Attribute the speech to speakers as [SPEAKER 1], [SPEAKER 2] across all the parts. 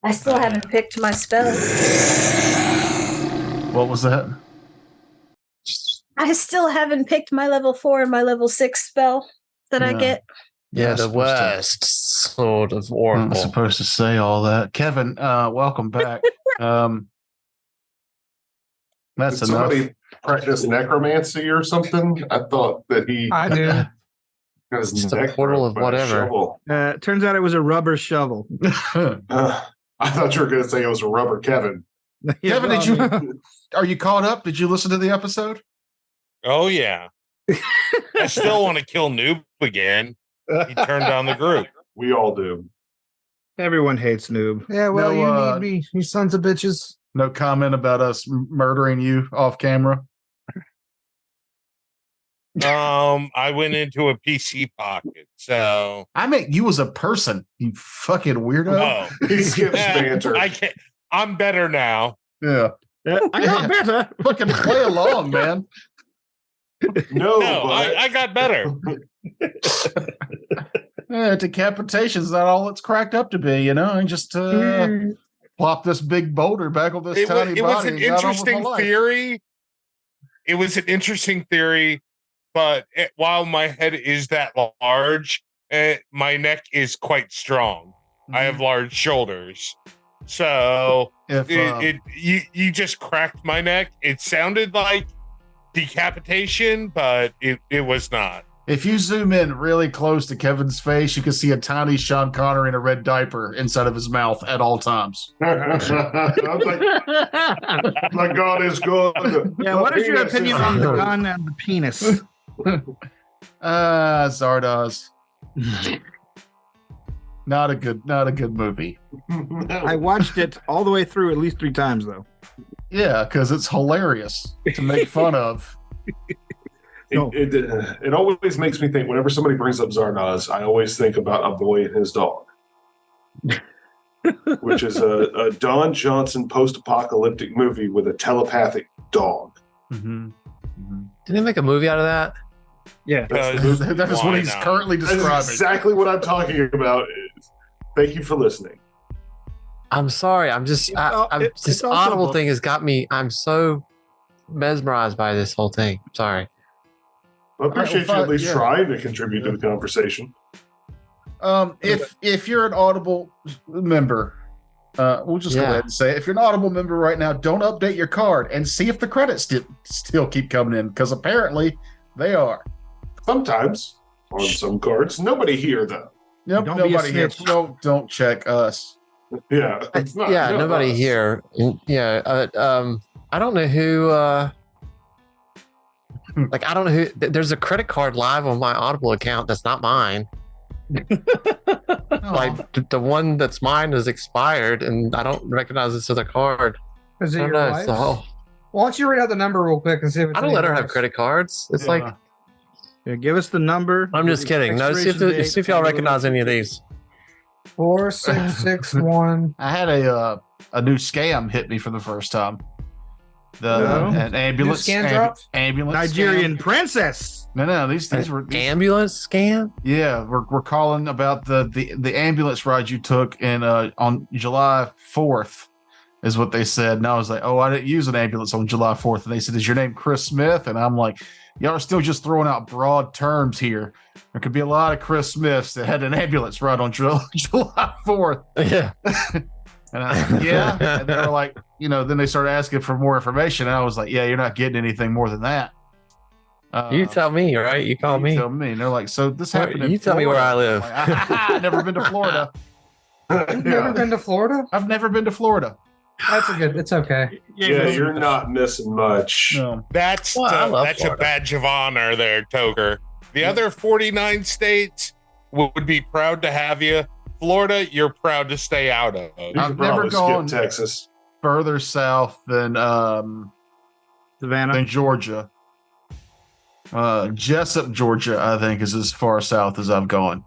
[SPEAKER 1] I still haven't picked my spell.
[SPEAKER 2] What was that?
[SPEAKER 1] I still haven't picked my level 4 and my level 6 spell that I get.
[SPEAKER 3] Yeah, the worst sort of oracle.
[SPEAKER 2] I'm supposed to say all that. Kevin, welcome back. That's
[SPEAKER 4] Did
[SPEAKER 2] enough.
[SPEAKER 4] somebody practice necromancy or something? I thought that he.
[SPEAKER 5] I do.
[SPEAKER 4] Got his
[SPEAKER 3] Just a
[SPEAKER 4] neck
[SPEAKER 3] portal
[SPEAKER 4] broke
[SPEAKER 3] of
[SPEAKER 4] by a
[SPEAKER 3] whatever.
[SPEAKER 4] shovel.
[SPEAKER 5] Turns out it was a rubber shovel.
[SPEAKER 4] I thought you were going to say it was a rubber Kevin.
[SPEAKER 2] Kevin, are you caught up? Did you listen to the episode?
[SPEAKER 6] Oh, yeah. I still want to kill Noob again. He turned down the group.
[SPEAKER 4] We all do.
[SPEAKER 5] Everyone hates Noob.
[SPEAKER 7] Yeah, well,
[SPEAKER 2] No,
[SPEAKER 7] you need me, you sons of bitches.
[SPEAKER 2] No comment about us murdering you off camera?
[SPEAKER 6] I went into a PC pocket, so
[SPEAKER 2] I meant you as a person, you fucking weirdo.
[SPEAKER 4] He skips banter.
[SPEAKER 6] I can't. I'm better now.
[SPEAKER 2] Yeah.
[SPEAKER 5] I got better.
[SPEAKER 2] Fucking play along, man.
[SPEAKER 4] No,
[SPEAKER 6] I got better.
[SPEAKER 2] Decapitation's not all it's cracked up to be, and just plop this big boulder back on this tiny body.
[SPEAKER 6] It was an
[SPEAKER 2] and got on with
[SPEAKER 6] interesting
[SPEAKER 2] my life.
[SPEAKER 6] theory. It was an interesting theory, but while my head is that large, my neck is quite strong. I have large shoulders. So if you just cracked my neck. It sounded like decapitation, but it was not.
[SPEAKER 2] If you zoom in really close to Kevin's face, you can see a tiny Sean Connery in a red diaper inside of his mouth at all times.
[SPEAKER 4] My God is good.
[SPEAKER 5] Yeah, what is your opinion on the gun and the penis?
[SPEAKER 2] Zardoz. Not a good movie.
[SPEAKER 5] I watched it all the way through at least 3 times, though.
[SPEAKER 2] Yeah, because it's hilarious to make fun of.
[SPEAKER 4] It always makes me think, whenever somebody brings up Zardoz, I always think about A Boy and His Dog, which is a Don Johnson post-apocalyptic movie with a telepathic dog.
[SPEAKER 3] Mm-hmm. Didn't they make a movie out of that?
[SPEAKER 5] Yeah.
[SPEAKER 2] That is what he's currently describing.
[SPEAKER 4] That's exactly what I'm talking about. Thank you for listening.
[SPEAKER 3] I'm sorry. This Audible thing has got me. I'm so mesmerized by this whole thing. Sorry.
[SPEAKER 4] I appreciate you at least trying to contribute to the conversation.
[SPEAKER 2] If you're an Audible member, we'll just go ahead and say it. If you're an Audible member right now, don't update your card and see if the credits still keep coming in, because apparently they are.
[SPEAKER 4] Sometimes on some cards. Nobody here though.
[SPEAKER 2] Nope, nobody here. Don't check us.
[SPEAKER 4] Yeah.
[SPEAKER 3] Nobody here. Yeah. I don't know who. I don't know who. There's a credit card live on my Audible account that's not mine. The one that's mine is expired, and I don't recognize this other card.
[SPEAKER 7] Is it your wife's? Why don't you read out the number real quick and see if it's
[SPEAKER 3] I don't let her have credit cards. It's
[SPEAKER 5] give us the number.
[SPEAKER 3] I'm just kidding. No, see if y'all recognize any of these.
[SPEAKER 7] 4661.
[SPEAKER 2] I had a new scam hit me for the first time. An ambulance ambulance
[SPEAKER 5] Nigerian
[SPEAKER 2] scam.
[SPEAKER 5] princess.
[SPEAKER 2] No, these were
[SPEAKER 3] ambulance scam.
[SPEAKER 2] Yeah, we're calling about the ambulance ride you took in on July 4th, is what they said. And I was like, oh, I didn't use an ambulance on July 4th. And they said, is your name Chris Smith? And I'm like, y'all are still just throwing out broad terms here. There could be a lot of Chris Smiths that had an ambulance ride on July 4th.
[SPEAKER 3] Yeah.
[SPEAKER 2] And I said, yeah. And they were like, then they started asking for more information. And I was like, yeah, you're not getting anything more than that.
[SPEAKER 3] You tell me, right? You call me.
[SPEAKER 2] You tell me. And they're like, so this happened in
[SPEAKER 3] You tell me where I live.
[SPEAKER 2] I've never been to Florida.
[SPEAKER 7] You've never been to Florida?
[SPEAKER 2] I've never been to Florida.
[SPEAKER 7] It's okay.
[SPEAKER 4] Yeah, you're not missing much.
[SPEAKER 2] No.
[SPEAKER 6] That's a badge of honor there, Toker. The other 49 states would be proud to have you. Florida, you're proud to stay out of.
[SPEAKER 2] I've never gone
[SPEAKER 4] Texas
[SPEAKER 2] further south than
[SPEAKER 5] Savannah,
[SPEAKER 2] than Georgia. Jessup, Georgia, I think, is as far south as I've gone.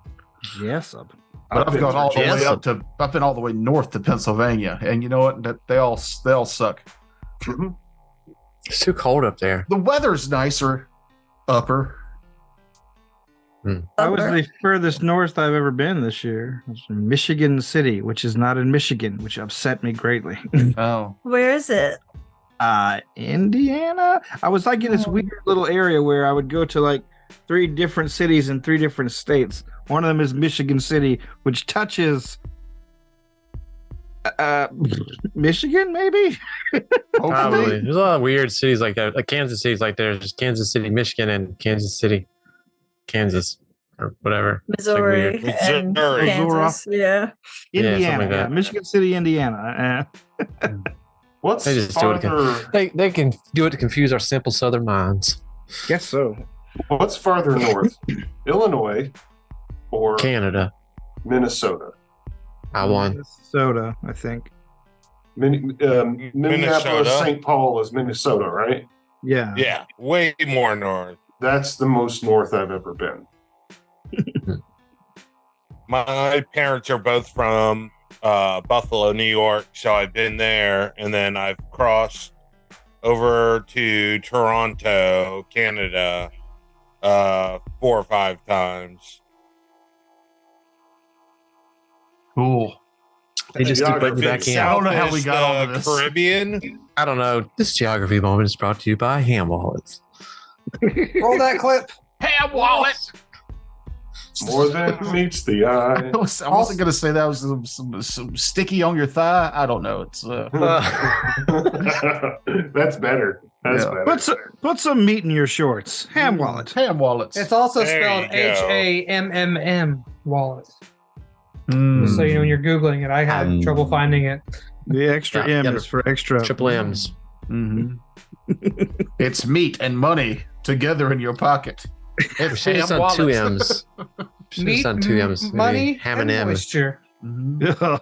[SPEAKER 5] Jessup.
[SPEAKER 2] But I've gone all the way up to. I've been all the way north to Pennsylvania, and you know what? They all suck.
[SPEAKER 4] Mm-hmm.
[SPEAKER 3] It's too cold up there.
[SPEAKER 2] The weather's nicer upper.
[SPEAKER 5] I was the furthest north I've ever been this year. It was in Michigan City, which is not in Michigan, which upset me greatly.
[SPEAKER 2] Oh,
[SPEAKER 1] Where is it?
[SPEAKER 5] Indiana. I was like in this weird little area where I would go to like 3 different cities in 3 different states. One of them is Michigan City, which touches Michigan, maybe.
[SPEAKER 3] Probably. There's a lot of weird cities like that. Like Kansas City's like there's Kansas City, Michigan, and Kansas City, Kansas, or whatever.
[SPEAKER 1] Missouri
[SPEAKER 3] It's like
[SPEAKER 1] and
[SPEAKER 6] Missouri.
[SPEAKER 1] Kansas. Yeah.
[SPEAKER 3] Yeah,
[SPEAKER 5] Indiana,
[SPEAKER 3] something like that.
[SPEAKER 5] Michigan City, Indiana.
[SPEAKER 4] What's
[SPEAKER 3] They just do it
[SPEAKER 4] farther?
[SPEAKER 3] They can do it to confuse our simple Southern minds.
[SPEAKER 5] Guess so.
[SPEAKER 4] What's farther north, Illinois or
[SPEAKER 3] Canada,
[SPEAKER 4] Minnesota?
[SPEAKER 3] I won.
[SPEAKER 5] Minnesota, I think.
[SPEAKER 4] Minneapolis,
[SPEAKER 6] Minnesota.
[SPEAKER 4] St. Paul is Minnesota, right?
[SPEAKER 5] Yeah.
[SPEAKER 6] Yeah, way more north.
[SPEAKER 4] That's the most north I've ever been.
[SPEAKER 6] My parents are both from Buffalo, New York, so I've been there, and then I've crossed over to Toronto, Canada, 4 or 5 times.
[SPEAKER 2] cool.
[SPEAKER 3] They just keep putting you back in.
[SPEAKER 2] I don't know how we
[SPEAKER 6] South
[SPEAKER 2] got
[SPEAKER 6] is
[SPEAKER 2] onto
[SPEAKER 6] the
[SPEAKER 2] this.
[SPEAKER 6] Caribbean.
[SPEAKER 3] I don't know. This geography moment is brought to you by Ham Wallets.
[SPEAKER 7] Roll that clip.
[SPEAKER 2] Ham wallet.
[SPEAKER 4] More than meets the eye.
[SPEAKER 2] I wasn't gonna say that was some sticky on your thigh. I don't know. It's
[SPEAKER 4] That's better. That's
[SPEAKER 2] Yeah.
[SPEAKER 4] better.
[SPEAKER 5] Put some meat in your shorts. Ham wallet.
[SPEAKER 2] ham wallets.
[SPEAKER 7] It's also
[SPEAKER 6] There
[SPEAKER 7] spelled
[SPEAKER 6] you go.
[SPEAKER 7] HAMMM wallet.
[SPEAKER 2] Mm.
[SPEAKER 7] Just so you know when you're Googling it. I had trouble finding it.
[SPEAKER 5] The extra
[SPEAKER 3] Yeah,
[SPEAKER 5] M
[SPEAKER 3] yeah,
[SPEAKER 5] is for extra.
[SPEAKER 3] Triple M's.
[SPEAKER 2] Mhm. It's meat and money together in your pocket.
[SPEAKER 3] We
[SPEAKER 2] It's
[SPEAKER 3] should have
[SPEAKER 2] ham
[SPEAKER 3] done 2
[SPEAKER 2] wallets.
[SPEAKER 3] M's. Should have
[SPEAKER 7] Meat,
[SPEAKER 3] done 2 M's. Maybe
[SPEAKER 7] money,
[SPEAKER 3] ham
[SPEAKER 7] and
[SPEAKER 3] and M.
[SPEAKER 7] moisture.
[SPEAKER 2] Mhm.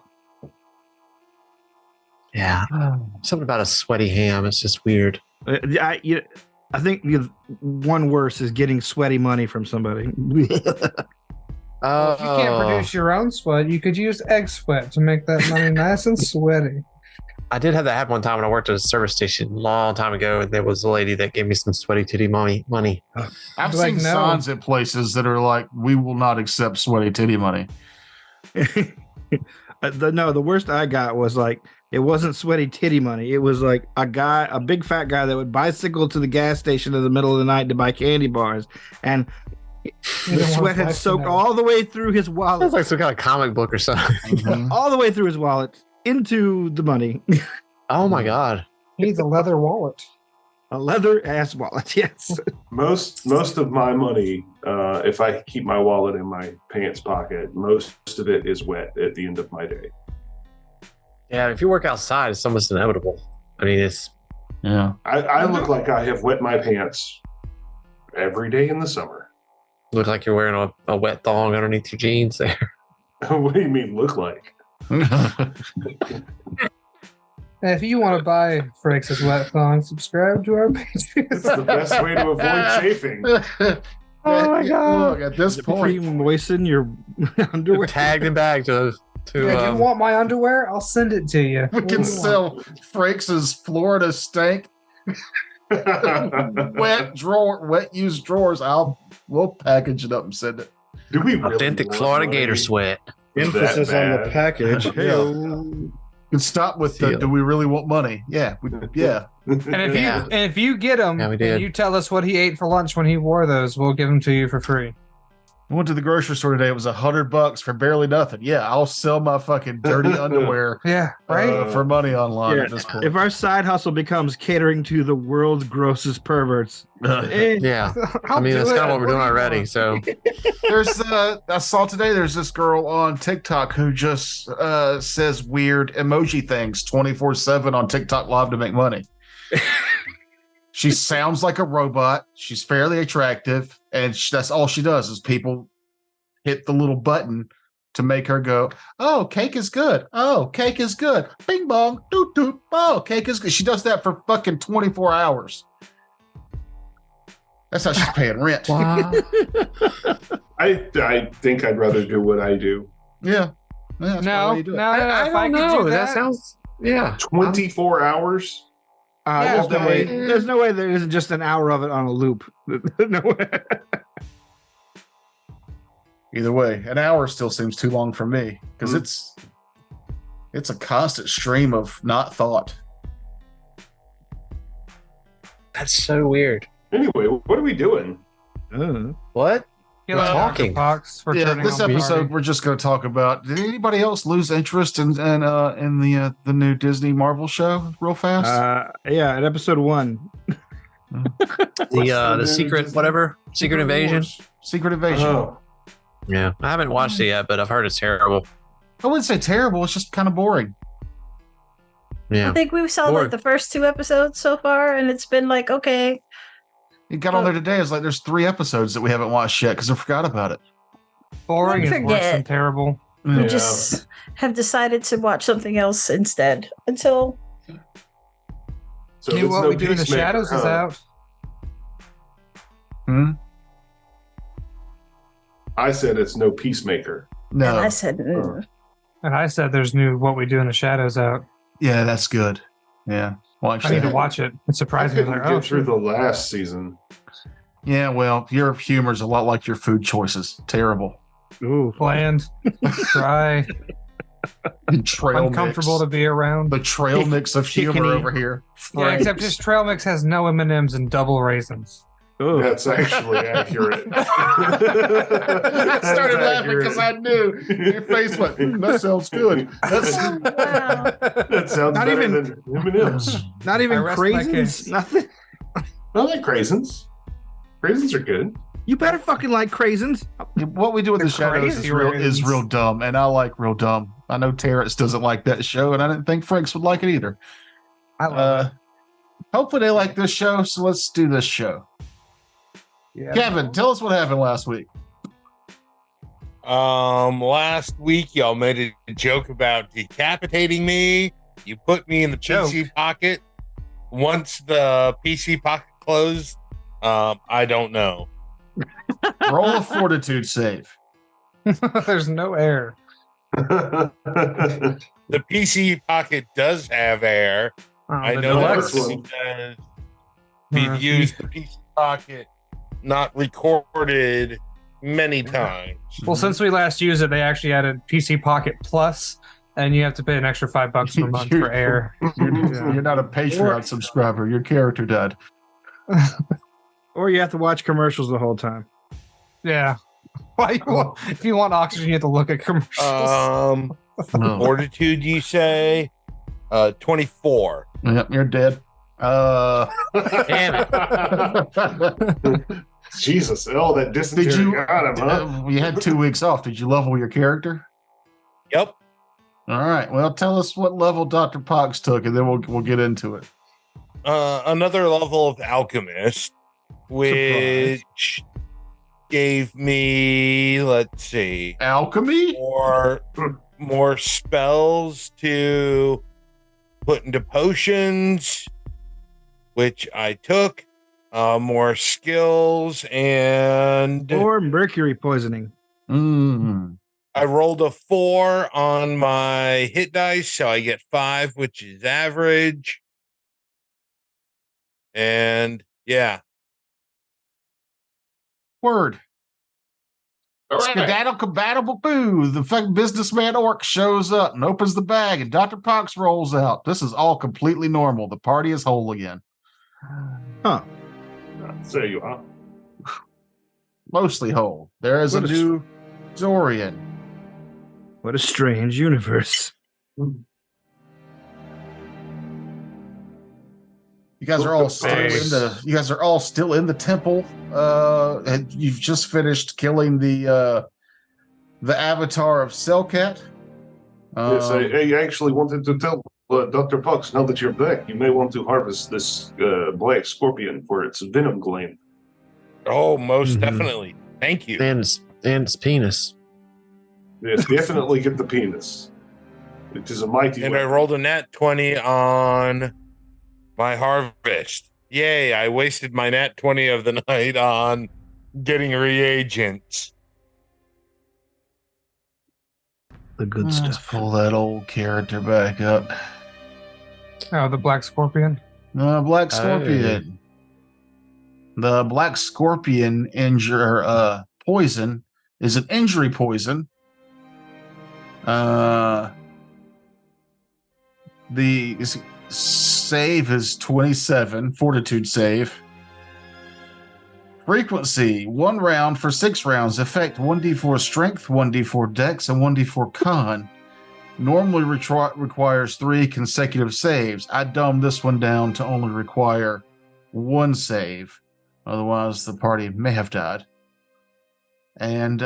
[SPEAKER 3] Yeah. Something about a sweaty ham. It's just weird.
[SPEAKER 5] I think one worse is getting sweaty money from somebody.
[SPEAKER 3] Oh,
[SPEAKER 7] If you can't produce your own sweat, you could use egg sweat to make that money nice and sweaty.
[SPEAKER 3] I did have that happen one time when I worked at a service station a long time ago, and there was a lady that gave me some sweaty titty money.
[SPEAKER 2] I've
[SPEAKER 7] Like,
[SPEAKER 2] seen
[SPEAKER 7] no.
[SPEAKER 2] signs at places that are like, "We will not accept sweaty titty money."
[SPEAKER 5] The worst I got was like, it wasn't sweaty titty money. It was like a big fat guy that would bicycle to the gas station in the middle of the night to buy candy bars, and
[SPEAKER 7] You
[SPEAKER 5] the
[SPEAKER 7] don't want
[SPEAKER 5] sweat had
[SPEAKER 7] life to
[SPEAKER 5] soaked
[SPEAKER 7] know.
[SPEAKER 5] all the way through his wallet,
[SPEAKER 3] Sounds like some kind of comic book or something.
[SPEAKER 2] Mhm.
[SPEAKER 5] all the way through his wallet into the money.
[SPEAKER 3] Oh my god.
[SPEAKER 7] He needs a leather wallet.
[SPEAKER 5] A leather ass wallet, yes.
[SPEAKER 4] Most of my money, if I keep my wallet in my pants pocket, most of it is wet at the end of my day.
[SPEAKER 3] Yeah, if you work outside, it's almost inevitable. I mean, it's
[SPEAKER 2] Yeah.
[SPEAKER 4] I look like I have wet my pants every day in the summer.
[SPEAKER 3] look like you're wearing a wet thong underneath your jeans there.
[SPEAKER 4] What do you mean look like?
[SPEAKER 7] And if you want to buy Frakes' wet thong, subscribe to our
[SPEAKER 4] It's
[SPEAKER 7] Patreon.
[SPEAKER 4] the best way to avoid chafing.
[SPEAKER 2] Oh my god! Look, at this
[SPEAKER 5] Before you
[SPEAKER 2] point,
[SPEAKER 5] moisten your underwear.
[SPEAKER 3] Tagged and bagged to
[SPEAKER 7] Yeah, you want my underwear? I'll send it to you.
[SPEAKER 2] we
[SPEAKER 7] What do
[SPEAKER 2] can
[SPEAKER 7] you
[SPEAKER 2] sell Frakes' Florida stank wet used drawers. We'll package it up and send it.
[SPEAKER 4] Do we really
[SPEAKER 3] authentic
[SPEAKER 4] want
[SPEAKER 3] Florida
[SPEAKER 4] money?
[SPEAKER 3] Gator sweat.
[SPEAKER 5] Emphasis
[SPEAKER 4] That
[SPEAKER 5] on the
[SPEAKER 4] bad.
[SPEAKER 5] package.
[SPEAKER 2] Yeah.
[SPEAKER 5] Hey-o.
[SPEAKER 2] You can stop with the,
[SPEAKER 3] Deal.
[SPEAKER 2] do we really want money? Yeah. Yeah.
[SPEAKER 7] And if
[SPEAKER 3] Yeah.
[SPEAKER 7] if you get them,
[SPEAKER 3] Yeah, we
[SPEAKER 7] and
[SPEAKER 3] did.
[SPEAKER 7] you tell us what he ate for lunch when he wore those, we'll give them to you for free.
[SPEAKER 2] I went to the grocery store today. It was $100 for barely nothing. Yeah, I'll sell my fucking dirty underwear
[SPEAKER 7] Yeah, right.
[SPEAKER 2] for money online
[SPEAKER 5] Yeah,
[SPEAKER 2] at this point.
[SPEAKER 5] If our side hustle becomes catering to the world's grossest perverts,
[SPEAKER 3] Yeah. I mean, that's kind of what we're doing already. So
[SPEAKER 2] There's I saw today there's this girl on TikTok who just says weird emoji things 24/7 on TikTok Live to make money. She sounds like a robot. She's fairly attractive, and that's all she does is people hit the little button to make her go, "Oh, cake is good. Oh, cake is good. Bing bong, doot doot. Oh, cake is good." She does that for fucking 24 hours. That's how she's paying rent.
[SPEAKER 3] wow.
[SPEAKER 4] I think I'd rather do what I do.
[SPEAKER 2] Yeah. Yeah, that's
[SPEAKER 7] No,
[SPEAKER 2] why you do it.
[SPEAKER 7] no,
[SPEAKER 3] I
[SPEAKER 7] if I
[SPEAKER 3] don't
[SPEAKER 7] could
[SPEAKER 3] know.
[SPEAKER 7] do
[SPEAKER 3] That sounds yeah.
[SPEAKER 4] 24 hours?
[SPEAKER 7] Yeah,
[SPEAKER 5] there's no way there isn't just an hour of it on a loop. No way.
[SPEAKER 2] Either way, an hour still seems too long for me because
[SPEAKER 4] Mm.
[SPEAKER 2] it's a constant stream of not thought.
[SPEAKER 3] That's so weird.
[SPEAKER 4] Anyway, what are we doing?
[SPEAKER 3] What?
[SPEAKER 7] Killing
[SPEAKER 3] talking.
[SPEAKER 7] Pox for
[SPEAKER 2] Yeah,
[SPEAKER 7] turning
[SPEAKER 2] this
[SPEAKER 7] on the
[SPEAKER 2] episode
[SPEAKER 7] party.
[SPEAKER 2] we're just going to talk about. Did anybody else lose interest in the new Disney Marvel show real fast?
[SPEAKER 5] Yeah, at episode 1.
[SPEAKER 3] The secret whatever secret invasion.
[SPEAKER 2] Secret Invasion.
[SPEAKER 4] Oh,
[SPEAKER 3] Yeah, I haven't watched it yet, but I've heard it's terrible.
[SPEAKER 2] I wouldn't say terrible. It's just kind of boring.
[SPEAKER 3] Yeah,
[SPEAKER 1] I think we saw
[SPEAKER 3] Or-
[SPEAKER 1] like the first 2 episodes so far, and it's been like, okay,
[SPEAKER 2] It got on there today. It's like there's 3 episodes that we haven't watched yet because I forgot about it.
[SPEAKER 7] Boring is worse
[SPEAKER 1] Forget.
[SPEAKER 7] than terrible.
[SPEAKER 1] we
[SPEAKER 4] Yeah.
[SPEAKER 1] just have decided to watch something else instead until
[SPEAKER 4] so
[SPEAKER 7] Knew
[SPEAKER 4] it's
[SPEAKER 7] What
[SPEAKER 4] no
[SPEAKER 7] We Do in the
[SPEAKER 4] Peacemaker,
[SPEAKER 7] Shadows is
[SPEAKER 4] huh?
[SPEAKER 7] out.
[SPEAKER 2] Hmm?
[SPEAKER 4] I said it's no Peacemaker.
[SPEAKER 2] No.
[SPEAKER 1] and I said,
[SPEAKER 7] And I said there's new What We Do in the Shadows out.
[SPEAKER 2] Yeah, that's good. Yeah. Watch
[SPEAKER 7] I need to
[SPEAKER 2] that.
[SPEAKER 7] watch it. It
[SPEAKER 4] I
[SPEAKER 7] surprised me. I was
[SPEAKER 4] couldn't
[SPEAKER 7] like, oh,
[SPEAKER 4] get through the last season.
[SPEAKER 2] Yeah, well, your humor's a lot like your food choices. Terrible.
[SPEAKER 5] Ooh.
[SPEAKER 7] bland, dry,
[SPEAKER 2] Trail
[SPEAKER 7] uncomfortable to
[SPEAKER 2] mix.
[SPEAKER 7] be around.
[SPEAKER 2] The trail mix of humor
[SPEAKER 5] Chickeny.
[SPEAKER 2] over here.
[SPEAKER 7] Yeah, except his trail mix has no M&Ms and double raisins.
[SPEAKER 5] Ooh.
[SPEAKER 4] That's actually accurate.
[SPEAKER 2] I started laughing
[SPEAKER 4] accurate.
[SPEAKER 2] because I knew your face went, that sounds good. That's
[SPEAKER 1] wow.
[SPEAKER 4] That sounds
[SPEAKER 5] Not
[SPEAKER 4] better
[SPEAKER 5] even-
[SPEAKER 4] than M&M's.
[SPEAKER 5] Not even
[SPEAKER 7] I rest my
[SPEAKER 5] craisins?
[SPEAKER 7] case.
[SPEAKER 5] Nothing?
[SPEAKER 4] I like craisins. Craisins are good.
[SPEAKER 5] You better fucking like craisins.
[SPEAKER 2] what we do in the
[SPEAKER 7] The
[SPEAKER 2] shadows
[SPEAKER 7] crazy
[SPEAKER 2] is real
[SPEAKER 7] raisins.
[SPEAKER 2] dumb, and I like real dumb. I know Terrence doesn't like that show, and I didn't think Franks would like it either.
[SPEAKER 7] I love
[SPEAKER 2] Hopefully they like this show, so let's do this show.
[SPEAKER 7] it. Yeah.
[SPEAKER 2] Kevin, tell us what happened last week.
[SPEAKER 6] Last week y'all made a joke about decapitating me. You put me in the PC pocket. Once the PC pocket closed, I don't know.
[SPEAKER 2] Roll a fortitude save.
[SPEAKER 7] There's no air.
[SPEAKER 6] The PC pocket does have air.
[SPEAKER 7] Oh,
[SPEAKER 6] I
[SPEAKER 7] the
[SPEAKER 6] know that
[SPEAKER 7] deluxe.
[SPEAKER 6] because we've used the PC pocket, not recorded many times.
[SPEAKER 7] Well, since we last used it, they actually added PC Pocket Plus, and you have to pay an extra $5 per month for air.
[SPEAKER 2] You're not a Patreon subscriber. Your character died.
[SPEAKER 5] Or you have to watch commercials the whole time.
[SPEAKER 7] Yeah. Why you want, if you want oxygen, you have to look at commercials.
[SPEAKER 6] Fortitude, you say? 24.
[SPEAKER 2] Yep, you're dead.
[SPEAKER 3] Damn
[SPEAKER 4] Jesus, oh, that dysentery
[SPEAKER 2] Did you?
[SPEAKER 4] got him, huh?
[SPEAKER 2] You had 2 weeks off. Did you level your character?
[SPEAKER 6] Yep.
[SPEAKER 2] All right. Well, tell us what level Dr. Pox took, and then we'll get into it.
[SPEAKER 6] Another level of alchemist, which gave me, let's see,
[SPEAKER 2] Alchemy?
[SPEAKER 6] more spells to put into potions, which I took. More skills, and
[SPEAKER 5] Or mercury poisoning.
[SPEAKER 2] Mm.
[SPEAKER 6] I rolled a 4 on my hit dice, so I get 5, which is average. And yeah,
[SPEAKER 2] Word.
[SPEAKER 4] All right.
[SPEAKER 2] Skedaddle compatible boo. The fucking businessman orc shows up and opens the bag, and Dr. Pox rolls out. This is all completely normal. The party is whole again.
[SPEAKER 5] Huh.
[SPEAKER 4] So you are.
[SPEAKER 2] Mostly whole. There is a
[SPEAKER 5] What a
[SPEAKER 2] new Dorian.
[SPEAKER 5] What a strange universe.
[SPEAKER 2] You guys are all still in the temple. And you've just finished killing the avatar of Selkat.
[SPEAKER 4] Yes, I actually wanted to tell Dr. Pucks, now that you're back, you may want to harvest this black scorpion for its venom gland.
[SPEAKER 6] oh, most
[SPEAKER 5] Mhm.
[SPEAKER 6] definitely. Thank you.
[SPEAKER 3] And its penis.
[SPEAKER 4] Yes, definitely get the penis. It is a mighty
[SPEAKER 6] And I
[SPEAKER 4] weapon.
[SPEAKER 6] rolled a nat 20 on my harvest. Yay, I wasted my nat 20 of the night on getting reagents.
[SPEAKER 5] The good
[SPEAKER 2] Let's
[SPEAKER 5] stuff.
[SPEAKER 2] pull that old character back up.
[SPEAKER 7] Oh, the Black Scorpion.
[SPEAKER 2] Black Scorpion. The Black Scorpion poison is an injury poison. The save is 27, fortitude save. Frequency, 1 round for 6 rounds. Effect, 1d4 strength, 1d4 dex, and 1d4 con. Normally requires 3 consecutive saves. I dumbed this one down to only require 1 save. Otherwise, the party may have died. And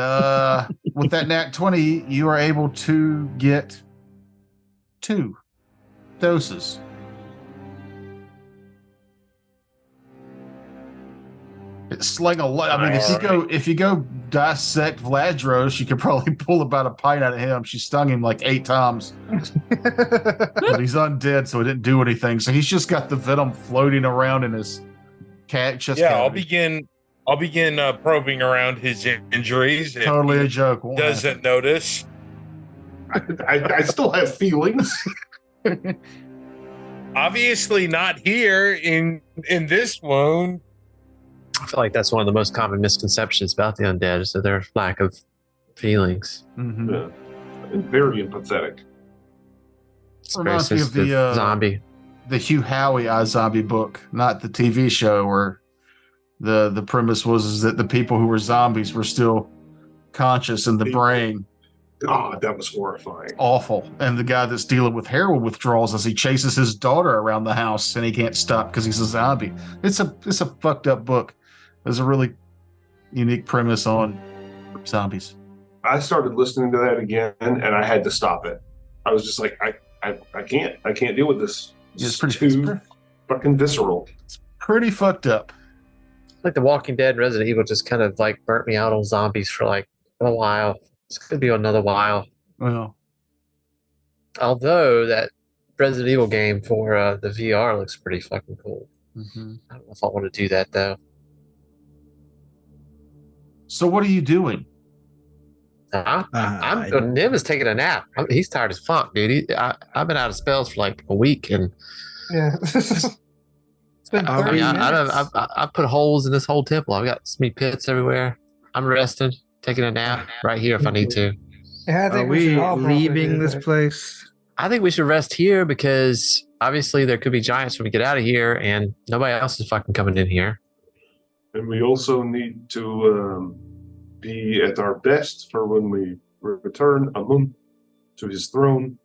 [SPEAKER 2] with that nat 20, you are able to get 2 doses. It's like a lot. I mean, if you go dissect Vladros, you could probably pull about a pint out of him. She stung him like 8 times, but he's undead, so it didn't do anything. So he's just got the venom floating around in his chest.
[SPEAKER 6] Yeah,
[SPEAKER 2] cavity.
[SPEAKER 6] I'll begin probing around his injuries. If
[SPEAKER 2] Totally
[SPEAKER 6] he
[SPEAKER 2] a joke. Won't
[SPEAKER 6] doesn't
[SPEAKER 2] happen.
[SPEAKER 6] notice.
[SPEAKER 4] I still have feelings.
[SPEAKER 6] Obviously not here in this wound.
[SPEAKER 3] I feel like that's one of the most common misconceptions about the undead is that their lack of feelings.
[SPEAKER 2] Mhm.
[SPEAKER 4] Yeah. And very empathetic.
[SPEAKER 3] It's
[SPEAKER 2] Reminds me of the
[SPEAKER 3] zombie.
[SPEAKER 2] the Hugh Howey iZombie book, not the TV show, where the premise was that the people who were zombies were still conscious in the brain.
[SPEAKER 4] God, that was horrifying.
[SPEAKER 2] Awful. And the guy that's dealing with heroin withdrawals as he chases his daughter around the house and he can't stop because he's a zombie. It's a fucked up book. There's a really unique premise on zombies.
[SPEAKER 4] I started listening to that again, and I had to stop it. I was just like, I can't deal with this.
[SPEAKER 2] It's
[SPEAKER 4] too fucking visceral.
[SPEAKER 2] pretty fucked up.
[SPEAKER 3] Like The Walking Dead and Resident Evil just kind of like burnt me out on zombies for like a while. It's going to be another while.
[SPEAKER 2] Well,
[SPEAKER 3] Although that Resident Evil game for the VR looks pretty fucking cool.
[SPEAKER 2] mhm.
[SPEAKER 3] I don't know if I want to do that though.
[SPEAKER 2] So what are you doing?
[SPEAKER 3] Nim is taking a nap. He's tired as fuck, dude. I've been out of spells for like a week, and
[SPEAKER 7] Yeah. It's been 30 minutes.
[SPEAKER 3] I've put holes in this whole temple. I've got smear pits everywhere. I'm resting, taking a nap right here if I need to.
[SPEAKER 7] Yeah, I
[SPEAKER 5] Are
[SPEAKER 7] think
[SPEAKER 5] we
[SPEAKER 7] should all probably
[SPEAKER 5] leaving
[SPEAKER 7] do
[SPEAKER 5] this
[SPEAKER 7] that.
[SPEAKER 5] place?
[SPEAKER 3] I think we should rest here because obviously there could be giants when we get out of here, and nobody else is fucking coming in here.
[SPEAKER 4] And we also need to be at our best for when we return Amun to his throne,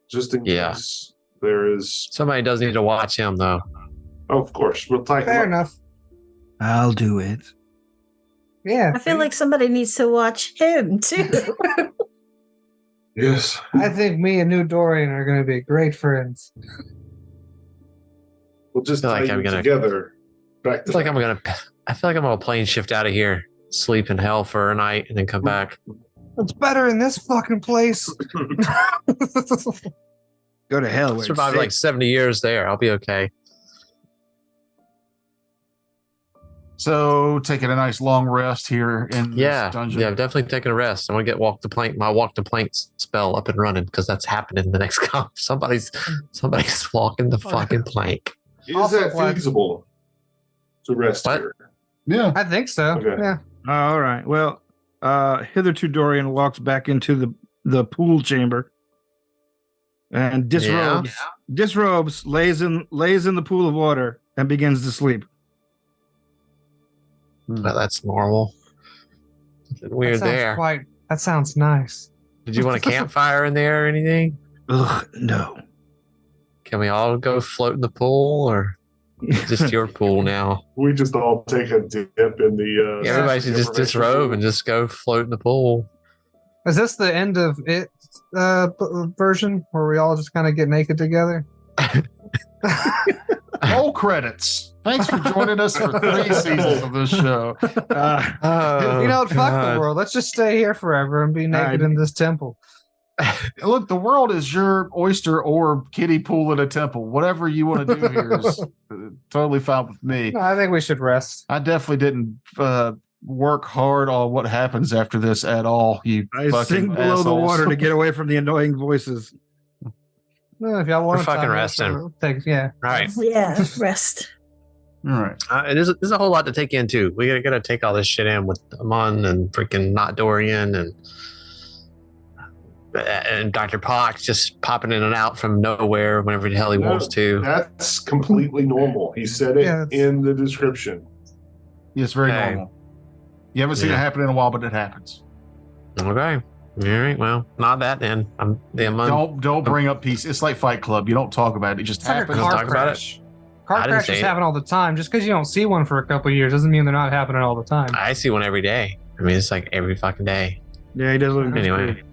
[SPEAKER 4] just in case there is.
[SPEAKER 3] Somebody does need to watch him, though.
[SPEAKER 4] Oh, of course, we'll tie him
[SPEAKER 7] Fair
[SPEAKER 4] up.
[SPEAKER 7] enough.
[SPEAKER 5] I'll do it.
[SPEAKER 7] Yeah.
[SPEAKER 1] I feel like somebody needs to watch him too.
[SPEAKER 4] Yes.
[SPEAKER 7] I think me and New Dorian are going to be great friends.
[SPEAKER 4] We'll just
[SPEAKER 3] I feel
[SPEAKER 4] tie
[SPEAKER 3] like
[SPEAKER 4] you
[SPEAKER 3] I'm gonna-
[SPEAKER 4] together. Back
[SPEAKER 3] I
[SPEAKER 4] to
[SPEAKER 3] feel like I'm on a plane shift out of here, sleep in hell for a night, and then come back.
[SPEAKER 7] It's better in this fucking place.
[SPEAKER 5] Go to hell. where it's
[SPEAKER 3] Survive like
[SPEAKER 5] safe.
[SPEAKER 3] 70 years there. I'll be okay.
[SPEAKER 2] So taking a nice long rest here in
[SPEAKER 3] Yeah,
[SPEAKER 2] this dungeon.
[SPEAKER 3] yeah, I've definitely taken a rest. I want to get my walk the plank spell up and running because that's happening in the next comp. Somebody's walking the fucking plank.
[SPEAKER 4] Is
[SPEAKER 7] Also,
[SPEAKER 4] that
[SPEAKER 7] like-
[SPEAKER 4] feasible to rest
[SPEAKER 3] What?
[SPEAKER 4] here?
[SPEAKER 2] Yeah.
[SPEAKER 7] I think so.
[SPEAKER 4] Okay.
[SPEAKER 7] Yeah.
[SPEAKER 5] All right. Well, hitherto Dorian walks back into the pool chamber and disrobes, lays in the pool of water, and begins to sleep.
[SPEAKER 3] Well, that's normal. Nothing weird there.
[SPEAKER 7] That sounds nice.
[SPEAKER 3] Did you want a campfire in there or anything?
[SPEAKER 5] Ugh, no.
[SPEAKER 3] Can we all go float in the pool or just your pool now?
[SPEAKER 4] We just all take a dip in the.
[SPEAKER 3] Everybody should just disrobe and just go float in the pool.
[SPEAKER 7] Is this the end of it version where we all just kind of get naked together?
[SPEAKER 2] Roll credits. Thanks for joining us for 3 seasons of this show.
[SPEAKER 7] You know what? Fuck the world. Let's just stay here forever and be naked in this temple.
[SPEAKER 2] Look, the world is your oyster or kiddie pool at a temple. Whatever you want to do here is totally fine with me.
[SPEAKER 7] No, I think we should rest.
[SPEAKER 2] I definitely didn't work hard on what happens after this at all. You
[SPEAKER 5] I
[SPEAKER 2] fucking
[SPEAKER 5] sink below the
[SPEAKER 2] assholes.
[SPEAKER 5] water to get away from the annoying voices.
[SPEAKER 7] Well, if y'all want
[SPEAKER 3] We're fucking resting.
[SPEAKER 7] yeah.
[SPEAKER 3] Right.
[SPEAKER 1] Yeah, rest.
[SPEAKER 2] All right.
[SPEAKER 3] There's a whole lot to take in too. We gotta take all this shit in with Amon and freaking not Dorian and Dr. Pox just popping in and out from nowhere whenever the hell he wants to.
[SPEAKER 4] That's completely normal. He said it
[SPEAKER 7] Yeah,
[SPEAKER 4] in the description.
[SPEAKER 2] Yeah, it's very
[SPEAKER 3] Okay.
[SPEAKER 2] normal. You haven't seen it happen in a while, but it happens.
[SPEAKER 3] Okay. All right. Well, not that then.
[SPEAKER 2] Don't bring up peace. It's like Fight Club. You don't talk about it. It just
[SPEAKER 7] It's like a
[SPEAKER 2] happens.
[SPEAKER 3] Don't
[SPEAKER 7] car
[SPEAKER 3] talk about
[SPEAKER 7] crash. Car
[SPEAKER 3] I didn't
[SPEAKER 7] crashes
[SPEAKER 3] say it.
[SPEAKER 7] happen all the time. Just because you don't see one for a couple of years doesn't mean they're not happening all the time.
[SPEAKER 3] I see one every day. I mean, it's like every fucking day.
[SPEAKER 5] Yeah, he does live in
[SPEAKER 3] Anyway.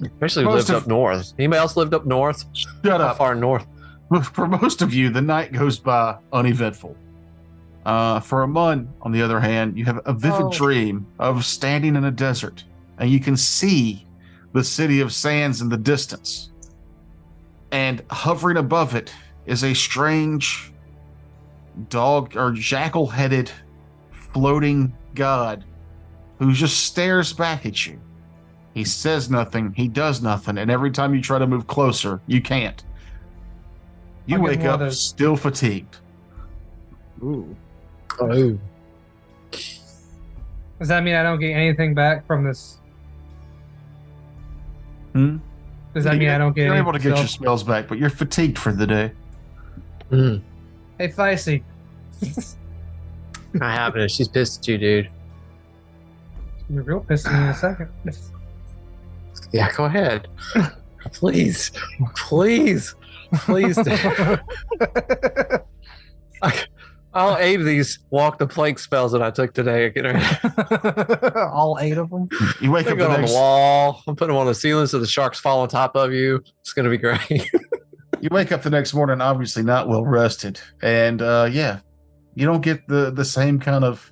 [SPEAKER 3] Especially
[SPEAKER 2] Most
[SPEAKER 3] lived
[SPEAKER 2] of-
[SPEAKER 3] up north. Anybody else lived up north?
[SPEAKER 2] Shut
[SPEAKER 3] How
[SPEAKER 2] up.
[SPEAKER 3] far north?
[SPEAKER 2] For most of you, the night goes by uneventful. For Amun, on the other hand, you have a vivid dream of standing in a desert, and you can see the city of sands in the distance. And hovering above it is a strange dog or jackal-headed floating god who just stares back at you. He says nothing, he does nothing, and every time you try to move closer, you can't. You
[SPEAKER 7] I'll give
[SPEAKER 2] wake
[SPEAKER 7] him one
[SPEAKER 2] up
[SPEAKER 7] of those.
[SPEAKER 2] still fatigued.
[SPEAKER 5] Ooh.
[SPEAKER 3] Oh.
[SPEAKER 7] Does that mean I don't get anything back from this?
[SPEAKER 2] Hmm?
[SPEAKER 7] Does that mean I don't get
[SPEAKER 2] You're
[SPEAKER 7] any
[SPEAKER 2] able to get your
[SPEAKER 7] spells?
[SPEAKER 2] spells back, but you're fatigued for the day.
[SPEAKER 3] Mm.
[SPEAKER 7] Hey, Feisty.
[SPEAKER 3] Not happening. She's pissed at you, dude.
[SPEAKER 7] You're real pissed at me in a second.
[SPEAKER 3] Yeah, go ahead. Please. Please. Please. All 8 of these walk the plank spells that I took today.
[SPEAKER 7] All 8 of them.
[SPEAKER 2] You wake
[SPEAKER 3] They're
[SPEAKER 2] up the
[SPEAKER 3] going on
[SPEAKER 2] next
[SPEAKER 3] the wall. I'm putting them on the ceiling so the sharks fall on top of you. It's going to be great.
[SPEAKER 2] you wake up the next morning obviously not well rested. And yeah, you don't get the same kind of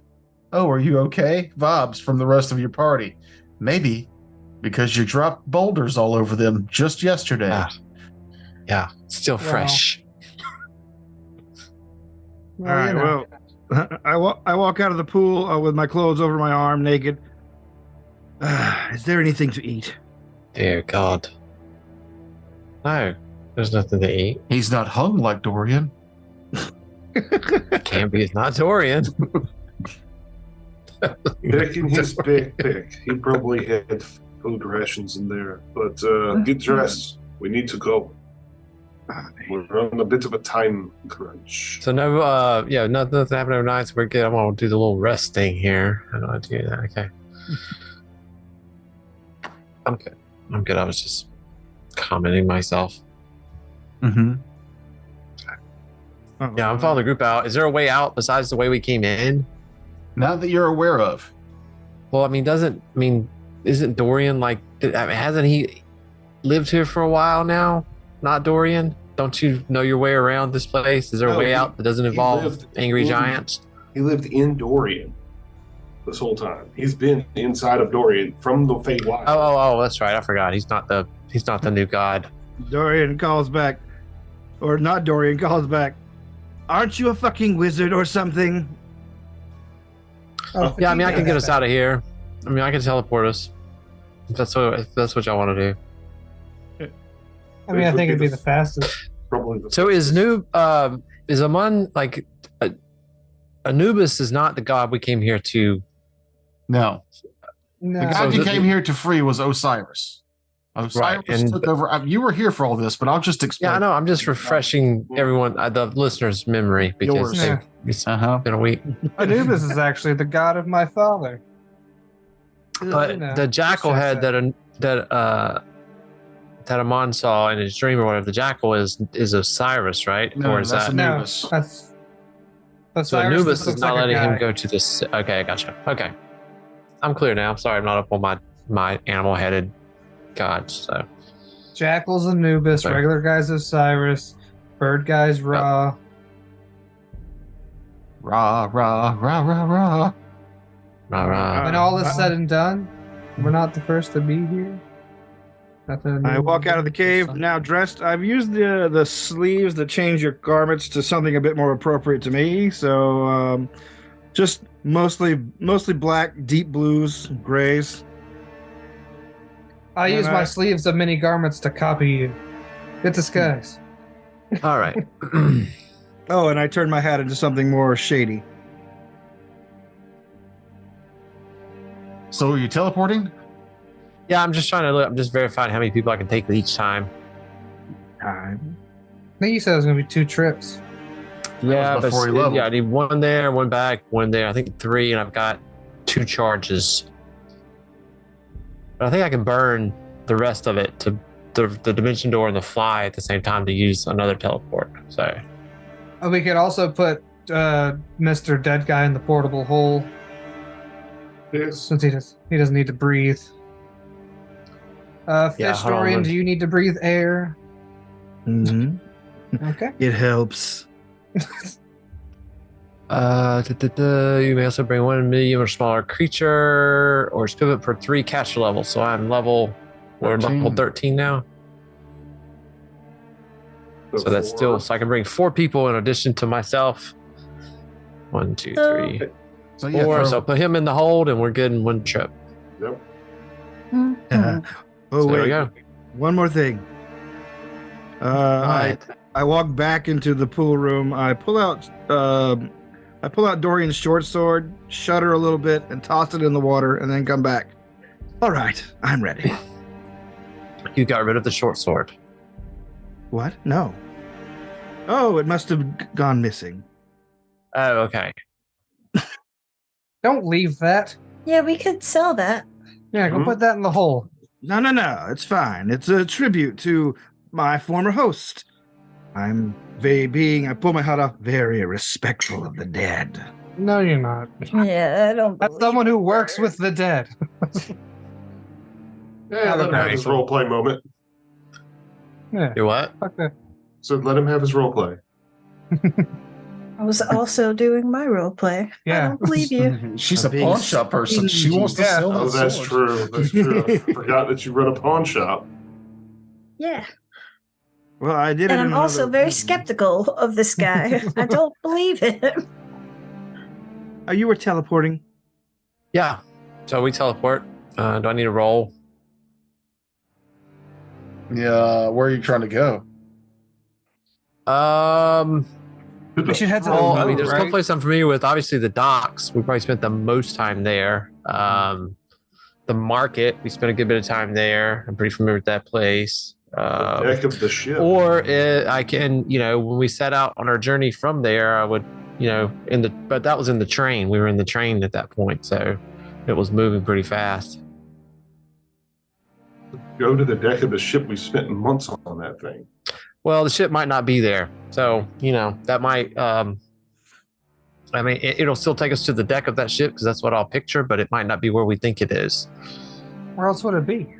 [SPEAKER 2] "oh, are you okay?" vibes from the rest of your party. Maybe because you dropped boulders all over them just yesterday.
[SPEAKER 3] Ah. Yeah, still fresh.
[SPEAKER 5] All right. Well, I walk out of the pool with my clothes over my arm, naked. Is there anything to eat?
[SPEAKER 3] Dear God. No, there's nothing to eat.
[SPEAKER 2] He's not hung like Dorian.
[SPEAKER 3] Can't be. It's not Dorian.
[SPEAKER 4] Back in his backpack, he probably had food rations in there. But get dressed. We need to go. We're on a bit of a time crunch.
[SPEAKER 3] So no, yeah, nothing happened overnight. So we're good. I'm gonna do the little rest thing here. How do I do that? Okay. I'm good. I'm good. I was just commenting myself.
[SPEAKER 2] Mm-hmm.
[SPEAKER 3] Yeah, I'm following the group out. Is there a way out besides the way we came in?
[SPEAKER 2] Not that you're aware of.
[SPEAKER 3] Well, I mean, isn't Dorian like? Hasn't he lived here for a while now? Not Dorian. Don't you know your way around this place? Is there a
[SPEAKER 4] No,
[SPEAKER 3] way
[SPEAKER 4] he-
[SPEAKER 3] out that doesn't
[SPEAKER 4] he
[SPEAKER 3] involve
[SPEAKER 4] lived
[SPEAKER 3] angry
[SPEAKER 4] in-
[SPEAKER 3] giants?
[SPEAKER 4] He lived in Dorian this whole time. He's been inside of Dorian from the Feywild.
[SPEAKER 3] Oh, that's right. I forgot. He's not the new god.
[SPEAKER 5] Dorian calls back, or not Dorian calls back. Aren't you a fucking wizard or something?
[SPEAKER 3] Yeah, I mean, I can get us out of here. I mean, I can teleport us. If that's what y'all want to do.
[SPEAKER 7] I mean, I think it'd be the fastest.
[SPEAKER 4] Probably the
[SPEAKER 3] So is Amun like Anubis is not the god we came here to?
[SPEAKER 2] No.
[SPEAKER 7] No.
[SPEAKER 2] The
[SPEAKER 3] So
[SPEAKER 2] god you
[SPEAKER 3] the-
[SPEAKER 2] came here to free was Osiris. Osiris
[SPEAKER 3] and-
[SPEAKER 2] took over. You were here for all this, but I'll just explain.
[SPEAKER 3] Yeah, I know. I'm just refreshing everyone, the listeners' memory because
[SPEAKER 2] Yours.
[SPEAKER 7] Yeah.
[SPEAKER 3] it's
[SPEAKER 2] Uh-huh.
[SPEAKER 3] been a week.
[SPEAKER 7] Anubis is actually the god of my father.
[SPEAKER 3] But
[SPEAKER 7] No,
[SPEAKER 3] the jackal
[SPEAKER 7] just
[SPEAKER 3] head that Amon saw in his dream or whatever, the jackal is Osiris, right?
[SPEAKER 2] No,
[SPEAKER 3] or is
[SPEAKER 2] that's
[SPEAKER 3] that
[SPEAKER 7] No,
[SPEAKER 2] Anubis.
[SPEAKER 7] that's
[SPEAKER 3] so?
[SPEAKER 7] Osiris
[SPEAKER 3] Anubis
[SPEAKER 7] just
[SPEAKER 3] is
[SPEAKER 7] looks
[SPEAKER 3] not
[SPEAKER 7] like a
[SPEAKER 3] letting him
[SPEAKER 7] guy.
[SPEAKER 3] go to this. Okay, I gotcha. Okay, I'm clear now. I'm sorry, I'm not up on my animal-headed gods. So
[SPEAKER 7] Jackal's Anubis,
[SPEAKER 3] Sorry.
[SPEAKER 7] regular guy's Osiris, bird guy's Ra.
[SPEAKER 2] Rah, rah, rah, rah, rah.
[SPEAKER 3] rah.
[SPEAKER 7] When all is said and done, we're not the first to be here.
[SPEAKER 5] I walk out of the cave now dressed. I've used the sleeves to change your garments to something a bit more appropriate to me. So just mostly black, deep blues, grays.
[SPEAKER 7] I use
[SPEAKER 5] And
[SPEAKER 7] my
[SPEAKER 5] I-
[SPEAKER 7] sleeves of many garments to copy you. Good disguise.
[SPEAKER 3] All right.
[SPEAKER 5] Oh, and I turned my hat into something more shady.
[SPEAKER 2] So are you teleporting?
[SPEAKER 3] Yeah, I'm just trying to look. I'm just verifying how many people I can take each time.
[SPEAKER 5] Time.
[SPEAKER 7] I think you said it was going to be 2 trips.
[SPEAKER 3] Yeah,
[SPEAKER 2] was before
[SPEAKER 3] but
[SPEAKER 2] he leveled.
[SPEAKER 3] I need one there, one back, one there. I think 3, and I've got 2 charges. But I think I can burn the rest of it to the dimension door and the fly at the same time to use another teleport. So
[SPEAKER 7] We could also put Mr. Dead Guy in the portable hole
[SPEAKER 4] Yes.
[SPEAKER 7] since he doesn't need to breathe.
[SPEAKER 3] Yeah,
[SPEAKER 7] Fish
[SPEAKER 3] hold on,
[SPEAKER 7] Dorian,
[SPEAKER 3] let-
[SPEAKER 7] do you need to breathe air?
[SPEAKER 5] Mhm.
[SPEAKER 7] Okay.
[SPEAKER 5] It helps.
[SPEAKER 3] you may also bring 1 medium or smaller creature or equivalent per 3 caster levels. So I'm level 13 now. So that's still, so I can bring 4 people in addition to myself. 1, 2,
[SPEAKER 1] So-
[SPEAKER 3] 3,
[SPEAKER 2] So
[SPEAKER 3] 4.
[SPEAKER 2] yeah,
[SPEAKER 3] So put him in the hold and we're good in 1 trip.
[SPEAKER 4] Yep.
[SPEAKER 1] Mhm.
[SPEAKER 5] Oh,
[SPEAKER 3] So there we
[SPEAKER 5] wait.
[SPEAKER 3] go.
[SPEAKER 5] One more thing. I walk back into the pool room. I pull out Dorian's short sword, shudder a little bit, and toss it in the water, and then come back. All right, I'm ready.
[SPEAKER 3] You got rid of the short sword.
[SPEAKER 5] What? No. Oh, it must have gone missing.
[SPEAKER 3] Oh, okay.
[SPEAKER 7] Don't leave that.
[SPEAKER 1] Yeah, we could sell that.
[SPEAKER 7] Yeah, go put that in the hole.
[SPEAKER 5] No. It's fine. It's a tribute to my former host. I pull my hat off, very respectful of the dead.
[SPEAKER 7] No, you're not.
[SPEAKER 1] Yeah, I don't.
[SPEAKER 7] That's someone who works with the dead.
[SPEAKER 4] Yeah, let him have his role play moment.
[SPEAKER 7] Yeah.
[SPEAKER 3] You what?
[SPEAKER 7] Fuck that.
[SPEAKER 4] So let him have his role play.
[SPEAKER 1] I was also doing my role play. I
[SPEAKER 7] Yeah.
[SPEAKER 1] don't believe you.
[SPEAKER 2] she's
[SPEAKER 5] I'm
[SPEAKER 2] a
[SPEAKER 5] being
[SPEAKER 2] pawn shop person. She wants to
[SPEAKER 7] Yeah.
[SPEAKER 2] sell that
[SPEAKER 4] Oh, that's
[SPEAKER 2] sword.
[SPEAKER 4] true. That's true. I forgot that you run a pawn shop.
[SPEAKER 1] Yeah,
[SPEAKER 5] Well, I did it.
[SPEAKER 1] and I'm
[SPEAKER 5] in
[SPEAKER 1] also
[SPEAKER 5] another-
[SPEAKER 1] very skeptical of this guy. I don't believe him.
[SPEAKER 5] You were teleporting.
[SPEAKER 3] Yeah. So we teleport. Do I need a roll?
[SPEAKER 2] Yeah, where are you trying to go?
[SPEAKER 7] We should head to the
[SPEAKER 3] Well,
[SPEAKER 7] boat,
[SPEAKER 3] I mean, there's a couple
[SPEAKER 7] right?
[SPEAKER 3] places I'm familiar with. Obviously, the docks. We probably spent the most time there. The market. We spent a good bit of time there. I'm pretty familiar with that place.
[SPEAKER 4] The deck of the ship.
[SPEAKER 3] Or I can, when we set out on our journey from there, I would, but that was in the train. We were in the train at that point, so it was moving pretty fast.
[SPEAKER 4] Go to the deck of the ship. We spent months on that thing.
[SPEAKER 3] Well, the ship might not be there, so that might. I mean, it'll still take us to the deck of that ship because that's what I'll picture, but it might not be where we think it is.
[SPEAKER 7] Where else would it be?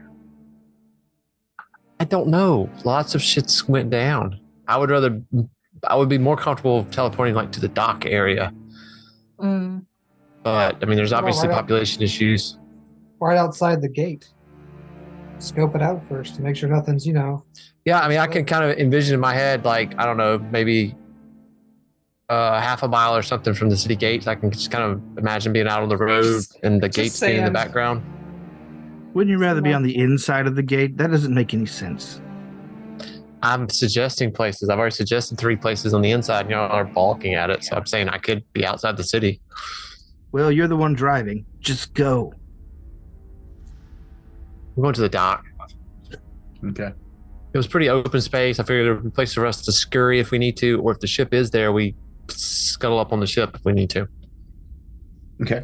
[SPEAKER 3] I don't know. Lots of shits went down. I would be more comfortable teleporting like to the dock area.
[SPEAKER 1] Mm.
[SPEAKER 3] But I mean, there's
[SPEAKER 7] Well,
[SPEAKER 3] obviously
[SPEAKER 7] right
[SPEAKER 3] population issues.
[SPEAKER 7] Right outside the gate. Scope it out first to make sure nothing's,
[SPEAKER 3] Yeah, I mean, I can kind of envision in my head, like, I don't know, maybe half a mile or something from the city gates. I can just kind of imagine being out on the road and the gates being in the
[SPEAKER 7] saying.
[SPEAKER 3] background.
[SPEAKER 5] Wouldn't you rather be on the inside of the gate? That doesn't make any sense.
[SPEAKER 3] I'm suggesting places. I've already suggested 3 places on the inside, and y'all are balking at it. So I'm saying I could be outside the city.
[SPEAKER 5] Well, you're the one driving. Just go.
[SPEAKER 3] We're going to the dock.
[SPEAKER 2] Okay.
[SPEAKER 3] It was pretty open space. I figured there would be a place for us to scurry if we need to, or if the ship is there, we scuttle up on the ship if we need to.
[SPEAKER 2] Okay.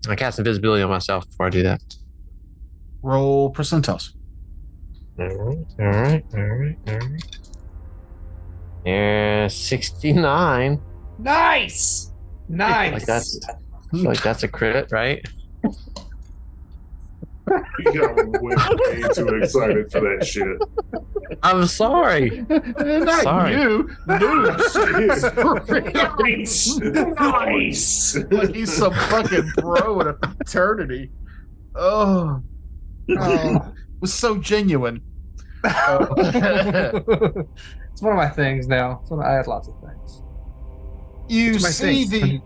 [SPEAKER 3] I cast invisibility on myself before I do that.
[SPEAKER 2] Roll percentiles.
[SPEAKER 3] All right. Yeah, 69.
[SPEAKER 7] Nice! Nice!
[SPEAKER 3] Like that's a crit, right?
[SPEAKER 4] You got way too excited for that shit.
[SPEAKER 3] I'm sorry.
[SPEAKER 2] Not
[SPEAKER 3] Sorry.
[SPEAKER 2] you.
[SPEAKER 4] Nice. Nice.
[SPEAKER 2] Like he's some fucking bro in a fraternity. Oh, it was so genuine.
[SPEAKER 7] It's one of my things now. I had lots of things.
[SPEAKER 2] You
[SPEAKER 7] It's my
[SPEAKER 2] see
[SPEAKER 7] thing.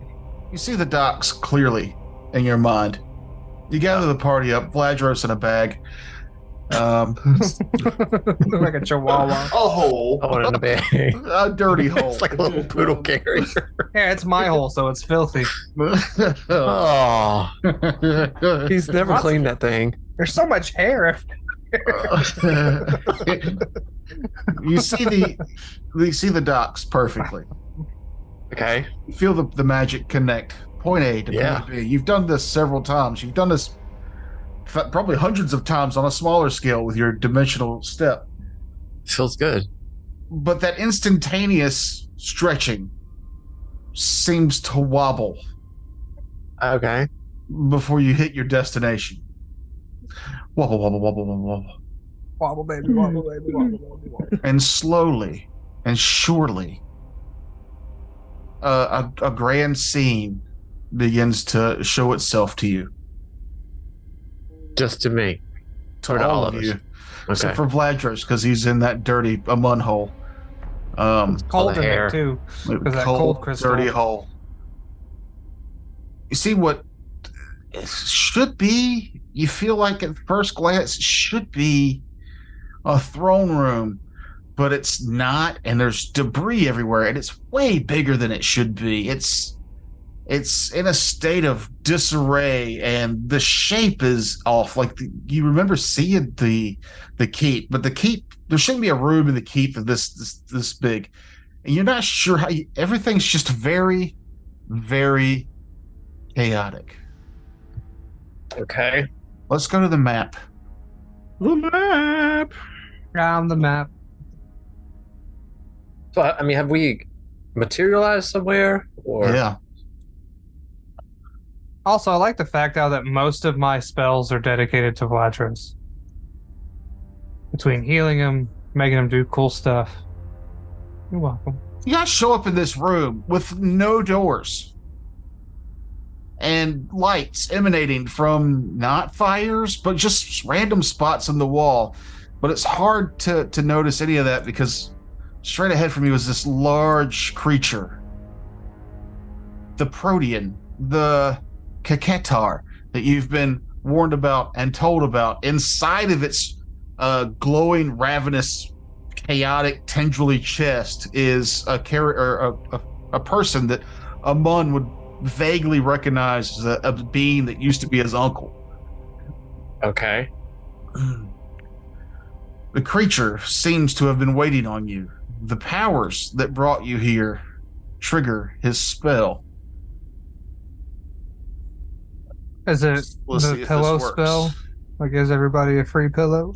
[SPEAKER 2] you see the docks clearly in your mind. You gather the party up, Vladros in a bag.
[SPEAKER 7] Like a chihuahua.
[SPEAKER 4] A hole.
[SPEAKER 3] I want in a bag.
[SPEAKER 2] A dirty hole.
[SPEAKER 3] It's like a little poodle carrier.
[SPEAKER 7] Yeah, it's my hole, so it's filthy.
[SPEAKER 3] Oh, he's never
[SPEAKER 7] Lots-
[SPEAKER 3] cleaned that thing.
[SPEAKER 7] There's so much hair.
[SPEAKER 2] You see the docks perfectly.
[SPEAKER 3] Okay.
[SPEAKER 2] You feel the magic connect. Point A to
[SPEAKER 3] Yeah.
[SPEAKER 2] point B. You've done this several times. You've done this probably hundreds of times on a smaller scale with your dimensional step.
[SPEAKER 3] Feels good.
[SPEAKER 2] But that instantaneous stretching seems to wobble
[SPEAKER 3] Okay.
[SPEAKER 2] before you hit your destination. Wobble, wobble, wobble, wobble, wobble.
[SPEAKER 7] Wobble, baby, wobble, baby, wobble, wobble, wobble.
[SPEAKER 2] And slowly and surely, a grand scene begins to show itself to you.
[SPEAKER 3] Just to me.
[SPEAKER 2] To
[SPEAKER 3] Or to
[SPEAKER 2] all
[SPEAKER 3] all
[SPEAKER 2] of
[SPEAKER 3] of us.
[SPEAKER 2] you.
[SPEAKER 3] Okay.
[SPEAKER 2] Except for Vladros, because he's in that dirty amun hole.
[SPEAKER 7] Cold
[SPEAKER 3] the
[SPEAKER 7] in
[SPEAKER 3] hair.
[SPEAKER 7] there too. Because that cold crystal.
[SPEAKER 2] dirty hole. You see what it should be, you feel like at first glance, it should be a throne room, but it's not, and there's debris everywhere, and it's way bigger than it should be. It's in a state of disarray, and the shape is off. Like you remember seeing the keep, but the keep, there shouldn't be a room in the keep of this big, and you're not sure how everything's just very, very chaotic.
[SPEAKER 3] Okay.
[SPEAKER 2] Let's go to the map.
[SPEAKER 5] The map.
[SPEAKER 7] On the map.
[SPEAKER 3] So, I mean, have we materialized somewhere? Or
[SPEAKER 2] Yeah.
[SPEAKER 7] Also, I like the fact now that most of my spells are dedicated to Vladros. Between healing him, making him do cool stuff. You're welcome.
[SPEAKER 2] You guys show up in this room with no doors and lights emanating from not fires, but just random spots in the wall. But it's hard to notice any of that because straight ahead from you is this large creature. The Protean, the Kaketar that you've been warned about and told about. Inside of its glowing, ravenous, chaotic, tendrily chest is a person that Amun would vaguely recognize as a being that used to be his uncle.
[SPEAKER 3] Okay.
[SPEAKER 2] The creature seems to have been waiting on you. The powers that brought you here trigger his spell.
[SPEAKER 7] Is it
[SPEAKER 2] Let's see
[SPEAKER 7] the
[SPEAKER 2] if
[SPEAKER 7] pillow
[SPEAKER 2] this works.
[SPEAKER 7] spell? Like, gives everybody a free pillow?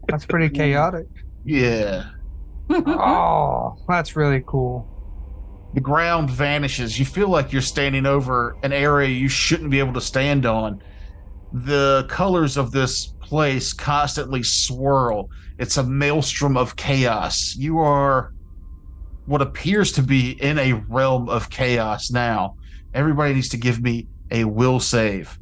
[SPEAKER 7] That's pretty chaotic.
[SPEAKER 2] Yeah.
[SPEAKER 7] Oh, that's really cool.
[SPEAKER 2] The ground vanishes. You feel like you're standing over an area you shouldn't be able to stand on. The colors of this place constantly swirl. It's a maelstrom of chaos. You are what appears to be in a realm of chaos now. Everybody needs to give me a will save.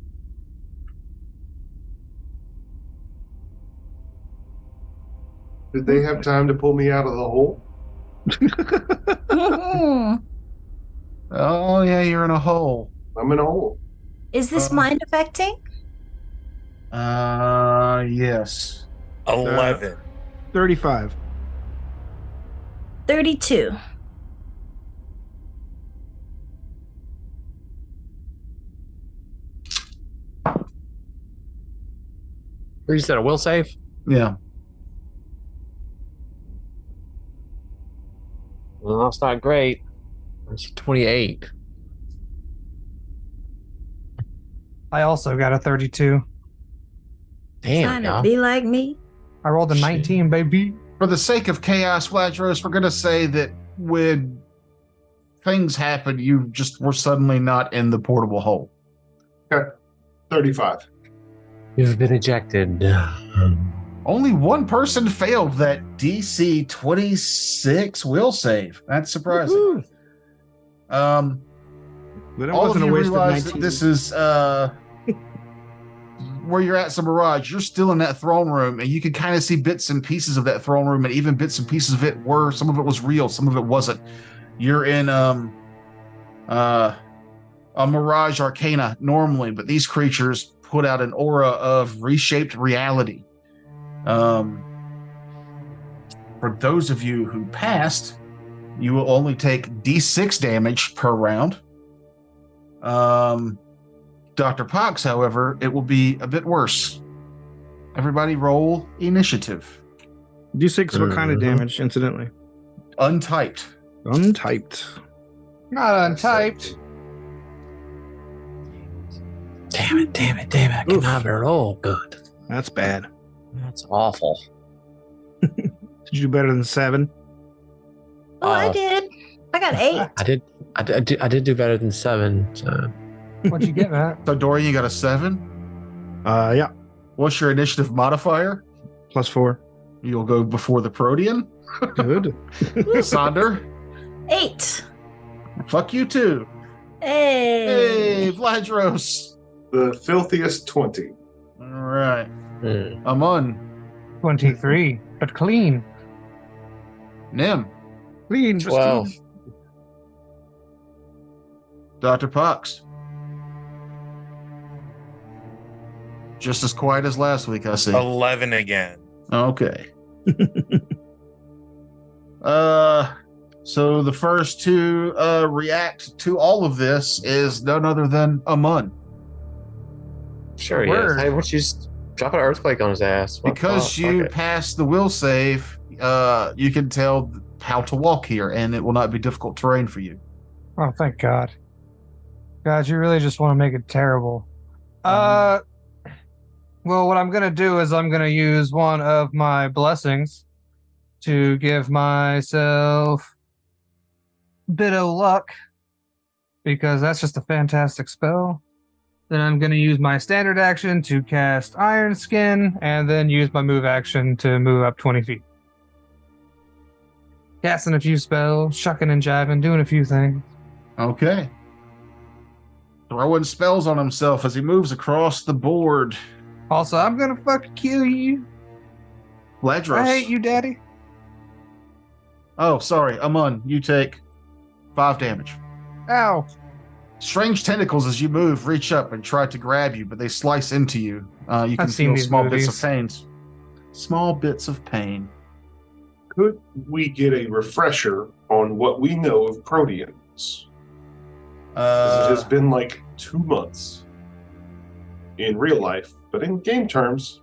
[SPEAKER 4] Did they have time to pull me out of the hole?
[SPEAKER 2] Oh, yeah, you're in a hole.
[SPEAKER 4] I'm in a hole.
[SPEAKER 1] Is this mind affecting?
[SPEAKER 2] Yes.
[SPEAKER 6] 11.
[SPEAKER 5] 35.
[SPEAKER 1] 32.
[SPEAKER 3] You said a will save?
[SPEAKER 2] Yeah.
[SPEAKER 3] Well, that's not great. It's 28.
[SPEAKER 7] I also got a 32.
[SPEAKER 3] Damn,
[SPEAKER 1] Trying to
[SPEAKER 3] y'all.
[SPEAKER 1] be like me.
[SPEAKER 7] I rolled a 19, baby.
[SPEAKER 2] For the sake of chaos, Vladros, we're going to say that when things happen, you just were suddenly not in the portable hole.
[SPEAKER 4] 35.
[SPEAKER 3] You've been ejected.
[SPEAKER 2] Only one person failed that DC 26 will save. That's surprising.
[SPEAKER 5] Woo-hoo. But it
[SPEAKER 2] All of
[SPEAKER 5] wasn't a
[SPEAKER 2] you
[SPEAKER 5] waste of
[SPEAKER 2] realize
[SPEAKER 5] 19.
[SPEAKER 2] that this is where you're at, some Mirage. You're still in that throne room, and you can kind of see bits and pieces of that throne room, and even bits and pieces of it were, some of it was real, some of it wasn't. You're in a Mirage Arcana normally, but these creatures put out an aura of reshaped reality. For those of you who passed, you will only take D6 damage per round. Dr. Pox, however, it will be a bit worse. Everybody roll initiative.
[SPEAKER 5] D6, what kind of damage, incidentally?
[SPEAKER 2] Untyped.
[SPEAKER 5] Untyped.
[SPEAKER 7] Not untyped.
[SPEAKER 3] Damn it. I cannot roll good.
[SPEAKER 5] That's bad.
[SPEAKER 3] That's awful.
[SPEAKER 5] Did you do better than 7?
[SPEAKER 1] Oh, I did. I got 8.
[SPEAKER 3] I did do better than 7. So.
[SPEAKER 7] What'd you get, Matt?
[SPEAKER 2] So, Dorian, you got a 7?
[SPEAKER 5] Yeah.
[SPEAKER 2] What's your initiative modifier?
[SPEAKER 5] +4.
[SPEAKER 2] You'll go before the Protean.
[SPEAKER 5] Good.
[SPEAKER 2] Sonder,
[SPEAKER 1] 8.
[SPEAKER 2] fuck you too.
[SPEAKER 1] Hey.
[SPEAKER 2] Hey, Vladros.
[SPEAKER 4] The filthiest 20.
[SPEAKER 2] All right. Amun,
[SPEAKER 7] 23, but clean.
[SPEAKER 2] Nim,
[SPEAKER 5] Clean.
[SPEAKER 3] 12.
[SPEAKER 5] pristine.
[SPEAKER 2] Dr. Pox. Just as quiet as last week, I see.
[SPEAKER 6] 11 again.
[SPEAKER 2] Okay. So the first to react to all of this is none other than Amun.
[SPEAKER 3] Sure, yes.
[SPEAKER 7] Word.
[SPEAKER 3] Hey, why don't you just drop an earthquake on his ass?
[SPEAKER 2] Because you passed the will save, you can tell how to walk here, and it will not be difficult terrain for you.
[SPEAKER 7] Oh, thank God. God, you really just want to make it terrible. Well, what I'm going to do is I'm going to use one of my blessings to give myself a bit of luck, because that's just a fantastic spell. Then I'm going to use my standard action to cast Iron Skin, and then use my move action to move up 20 feet. Casting a few spells, shucking and jiving, doing a few things.
[SPEAKER 2] Okay. Throwing spells on himself as he moves across the board.
[SPEAKER 7] Also, I'm going to fucking kill you.
[SPEAKER 2] Vladros.
[SPEAKER 7] I hate you, Daddy.
[SPEAKER 2] Oh, sorry. Amun, you take 5 damage.
[SPEAKER 7] Ow.
[SPEAKER 2] Strange tentacles as you move reach up and try to grab you, but they slice into you. You can
[SPEAKER 7] seen
[SPEAKER 2] feel
[SPEAKER 7] these
[SPEAKER 2] small bits
[SPEAKER 7] movies.
[SPEAKER 2] of pain. Small bits of pain.
[SPEAKER 4] Could we get a refresher on what we know of Proteans? 'Cause it has been like 2 months in real life, but in game terms.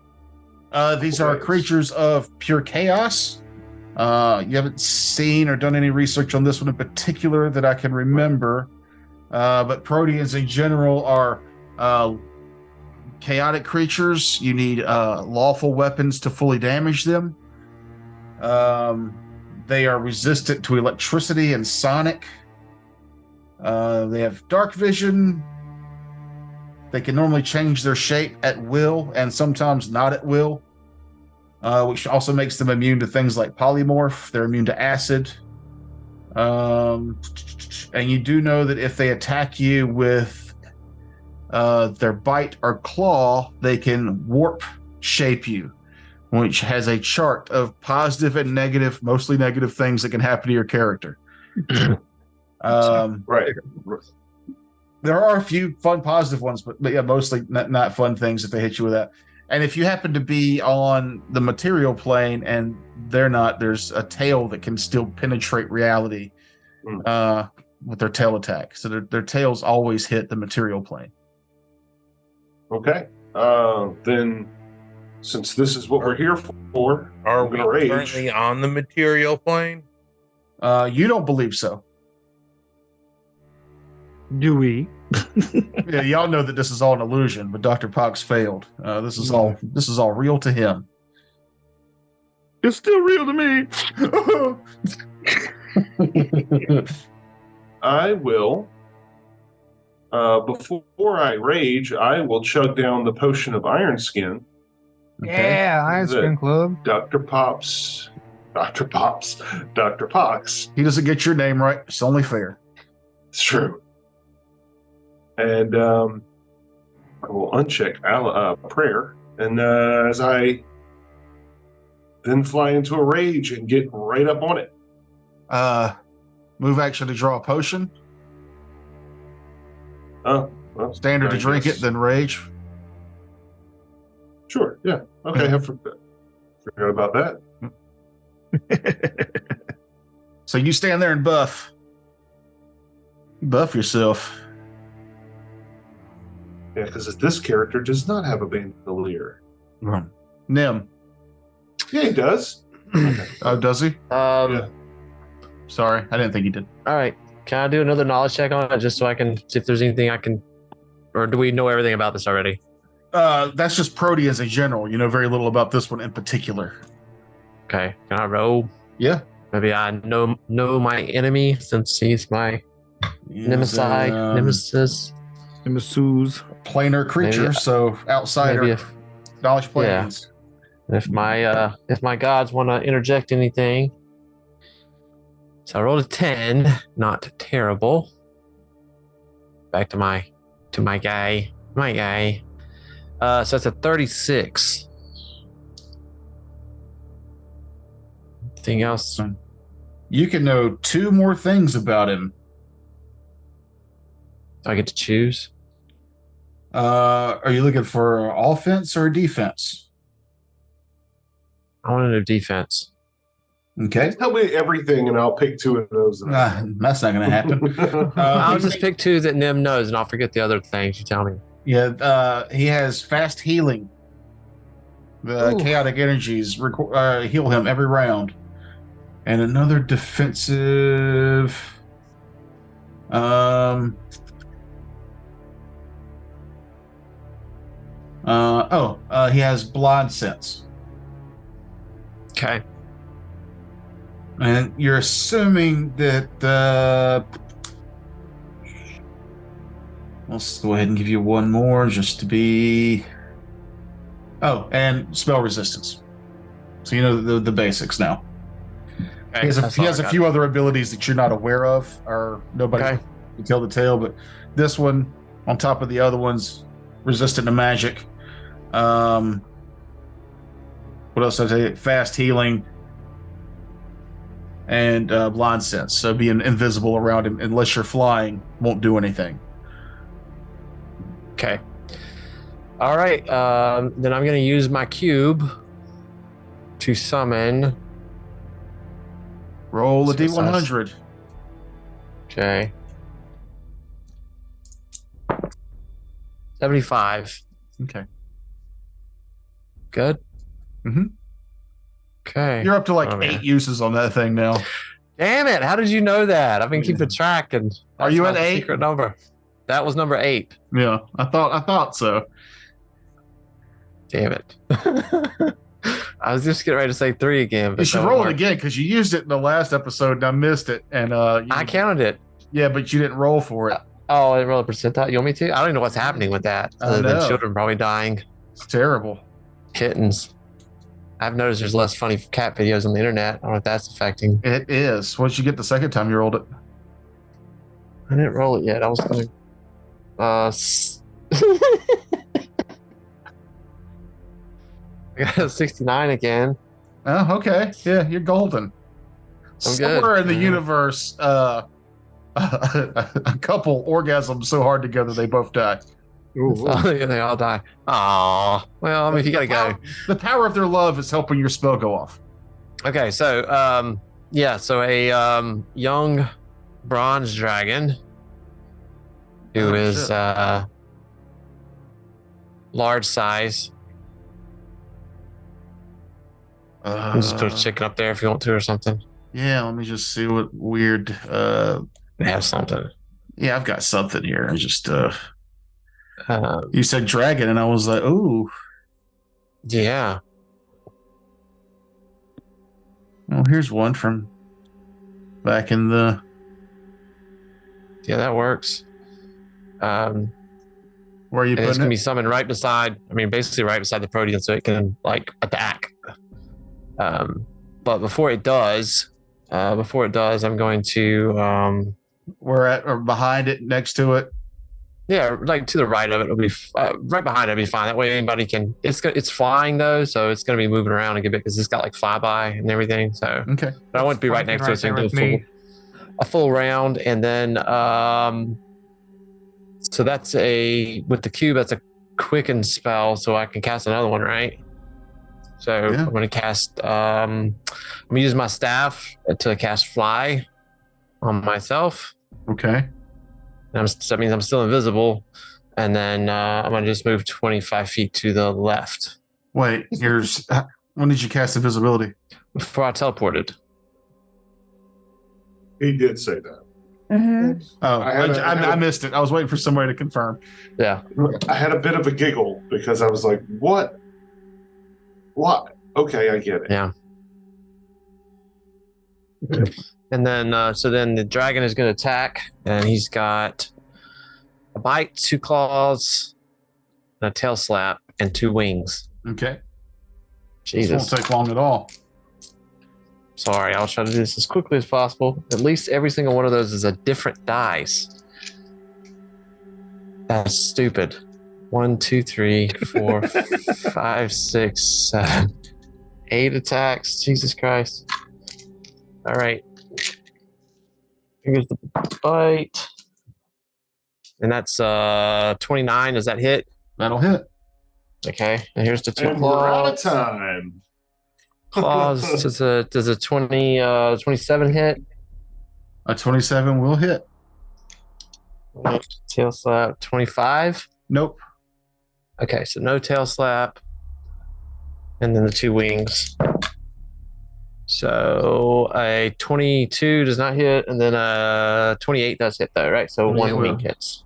[SPEAKER 2] These are creatures of pure chaos. You haven't seen or done any research on this one in particular that I can remember. But Proteans in general are chaotic creatures. You need lawful weapons to fully damage them. They are resistant to electricity and sonic. They have dark vision. They can normally change their shape at will and sometimes not at will, which also makes them immune to things like polymorph. They're immune to acid. And you do know that if they attack you with their bite or claw, they can warp shape you, which has a chart of positive and negative, mostly negative things that can happen to your character.
[SPEAKER 4] Right.
[SPEAKER 2] There are a few fun positive ones, but yeah, mostly not fun things if they hit you with that. And if you happen to be on the material plane and they're not, there's a tail that can still penetrate reality with their tail attack. So their tails always hit the material plane.
[SPEAKER 4] Okay. Then, since this is what we're here for,
[SPEAKER 6] Are
[SPEAKER 4] I'm
[SPEAKER 6] we
[SPEAKER 4] gonna rage.
[SPEAKER 6] currently on the material plane?
[SPEAKER 2] You don't believe so.
[SPEAKER 5] Do we?
[SPEAKER 2] Yeah, y'all know that this is all an illusion, but Dr. Pox failed. This is all real to him.
[SPEAKER 5] It's still real to me.
[SPEAKER 4] I will. Before I rage, I will chug down the potion of Iron Skin.
[SPEAKER 7] Yeah, Ice
[SPEAKER 4] The-
[SPEAKER 7] Cream Club.
[SPEAKER 4] Dr. Pox.
[SPEAKER 2] He doesn't get your name right. It's only fair.
[SPEAKER 4] It's true. And I will uncheck prayer. And as I then fly into a rage and get right up on it.
[SPEAKER 2] Move action to draw a potion.
[SPEAKER 4] Oh, well,
[SPEAKER 2] Standard to
[SPEAKER 4] I
[SPEAKER 2] drink
[SPEAKER 4] guess.
[SPEAKER 2] it, then rage.
[SPEAKER 4] Sure. Yeah. Okay. I forgot about that.
[SPEAKER 2] So you stand there and buff yourself.
[SPEAKER 4] Yeah, because this character does not have a bandolier.
[SPEAKER 2] Nim.
[SPEAKER 4] Yeah, he does. Okay.
[SPEAKER 2] Oh, does he?
[SPEAKER 4] Yeah.
[SPEAKER 2] Sorry, I didn't think he did.
[SPEAKER 3] All right. Can I do another knowledge check on it just so I can see if there's anything I can, or do we know everything about this already?
[SPEAKER 2] That's just Proteans in general. You know very little about this one in particular.
[SPEAKER 3] Okay. Can I roll?
[SPEAKER 2] Yeah.
[SPEAKER 3] Maybe I know my enemy since he's my nemesis.
[SPEAKER 5] Nemesis.
[SPEAKER 2] Planar creature,
[SPEAKER 3] Maybe-
[SPEAKER 2] so outsider.
[SPEAKER 3] maybe if-
[SPEAKER 2] knowledge planes.
[SPEAKER 3] If my gods want to interject anything. So I rolled a 10, not terrible. Back to my guy. So it's a 36. Anything else?
[SPEAKER 2] You can know 2 more things about him.
[SPEAKER 3] Do I get to choose?
[SPEAKER 2] Are you looking for offense or defense?
[SPEAKER 3] I want to know defense.
[SPEAKER 2] Okay.
[SPEAKER 4] Tell me everything, and I'll pick 2 of those.
[SPEAKER 2] That's not going to happen.
[SPEAKER 3] I'll just pick 2 that Nim knows, and I'll forget the other things you tell me.
[SPEAKER 2] Yeah, he has fast healing. The
[SPEAKER 3] Ooh.
[SPEAKER 2] chaotic energies heal him every round. And another defensive. He has blind sense.
[SPEAKER 3] Okay.
[SPEAKER 2] And you're assuming that let's go ahead and give you 1 more just to be. Oh, and spell resistance. So you know the basics now.
[SPEAKER 3] Okay,
[SPEAKER 2] He has a few other abilities that you're not aware of, or nobody can tell the tale. But this one, on top of the other ones, resistant to magic. What else did I say? Fast healing and blind sense. So being invisible around him, unless you're flying, won't do anything.
[SPEAKER 3] Okay. All right. Then I'm going to use my cube to summon.
[SPEAKER 2] Roll a
[SPEAKER 3] So
[SPEAKER 2] D100.
[SPEAKER 3] Okay. 75.
[SPEAKER 2] Okay.
[SPEAKER 3] Good.
[SPEAKER 2] Mhm.
[SPEAKER 3] Okay.
[SPEAKER 2] You're up to like
[SPEAKER 3] Oh, man.
[SPEAKER 2] 8 uses on that thing now.
[SPEAKER 3] Damn it! How did you know that? I've been keeping track, and
[SPEAKER 2] Are you
[SPEAKER 3] that's
[SPEAKER 2] at
[SPEAKER 3] my
[SPEAKER 2] 8?
[SPEAKER 3] Secret number. That was number 8.
[SPEAKER 2] Yeah, I thought so.
[SPEAKER 3] Damn it! I was just getting ready to say 3 again, but
[SPEAKER 2] You should
[SPEAKER 3] that
[SPEAKER 2] roll it
[SPEAKER 3] won't work.
[SPEAKER 2] again because you used it in the last episode and I missed it. And
[SPEAKER 3] I counted it.
[SPEAKER 2] Yeah, but you didn't roll for it.
[SPEAKER 3] Oh, I didn't roll a percentile. You want me to? I don't even know what's happening with that.
[SPEAKER 2] I
[SPEAKER 3] Other than
[SPEAKER 2] know.
[SPEAKER 3] children probably dying,
[SPEAKER 2] It's terrible.
[SPEAKER 3] kittens. I've noticed there's less funny cat videos on the internet. I don't know if that's affecting.
[SPEAKER 2] It is. Once you get the second time you rolled it.
[SPEAKER 3] I didn't roll it yet. I was going. I got a 69 again.
[SPEAKER 2] Oh, okay. Yeah, you're golden.
[SPEAKER 3] I'm good.
[SPEAKER 2] Somewhere in the
[SPEAKER 3] Yeah.
[SPEAKER 2] universe, a couple orgasms so hard together they both die.
[SPEAKER 3] Oh, yeah, they all die. Aw. Well, I mean, you gotta go.
[SPEAKER 2] The power of their love is helping your spell go off.
[SPEAKER 3] Okay, so so a young bronze dragon who
[SPEAKER 2] Oh,
[SPEAKER 3] is
[SPEAKER 2] shit.
[SPEAKER 3] large size. You can just put a chicken up there if you want to or something.
[SPEAKER 2] Yeah, let me just see what weird.
[SPEAKER 3] They have something.
[SPEAKER 2] Yeah, I've got something here. I just
[SPEAKER 3] Um,
[SPEAKER 2] you said dragon, and I was like, ooh.
[SPEAKER 3] yeah.
[SPEAKER 2] Well, here's one from back in the.
[SPEAKER 3] Yeah, that works.
[SPEAKER 2] Where are you
[SPEAKER 3] And it's
[SPEAKER 2] putting
[SPEAKER 3] gonna
[SPEAKER 2] it?
[SPEAKER 3] be summoned right beside. I mean, basically right beside the protean, so it can like attack. But before it does, I'm going to
[SPEAKER 2] We're at or behind it, next to it.
[SPEAKER 3] yeah, like to the right of it. It'll be right behind it. It'll be fine. That way anybody can. It's flying though, so it's gonna be moving around a good bit because it's got like flyby and everything. So,
[SPEAKER 2] Okay.
[SPEAKER 3] but I want to be right next to it, so I can do a full round, and then so that's with the cube. That's a quicken spell so I can cast another one, right? So
[SPEAKER 2] Yeah.
[SPEAKER 3] I'm going to cast. I'm going to use my staff to cast fly on myself.
[SPEAKER 2] Okay.
[SPEAKER 3] So that means I'm still invisible, and then I'm going to just move 25 feet to the left
[SPEAKER 2] Wait, when did you cast invisibility?
[SPEAKER 3] before I teleported.
[SPEAKER 4] He did say that.
[SPEAKER 1] Mhm.
[SPEAKER 2] Oh,
[SPEAKER 4] I
[SPEAKER 2] I missed it. I was waiting for somebody to confirm.
[SPEAKER 3] Yeah.
[SPEAKER 4] I had a bit of a giggle because I was like, what? What? Okay, I get it.
[SPEAKER 3] Yeah. And then, so then the dragon is going to attack, and he's got a bite, 2 claws, and a tail slap, and 2 wings.
[SPEAKER 2] Okay.
[SPEAKER 3] Jesus.
[SPEAKER 2] This won't take long at all.
[SPEAKER 3] Sorry, I'll try to do this as quickly as possible. At least every single one of those is a different dice. That's stupid. 1, 2, 3, 4, 5, 6, 7, 8 attacks. Jesus Christ. All right. Here's the bite. And that's 29. Does that hit?
[SPEAKER 2] That'll hit.
[SPEAKER 3] Okay. And here's the 2
[SPEAKER 4] And we're out of
[SPEAKER 3] claws.
[SPEAKER 4] time.
[SPEAKER 3] Claws. Does a 27 hit?
[SPEAKER 2] A 27 will hit.
[SPEAKER 3] Tail slap. 25.
[SPEAKER 2] Nope.
[SPEAKER 3] Okay, so no tail slap. And then the 2 wings. So a 22 does not hit, and then a 28 does hit though, right? So 1
[SPEAKER 2] will.
[SPEAKER 3] wing hits.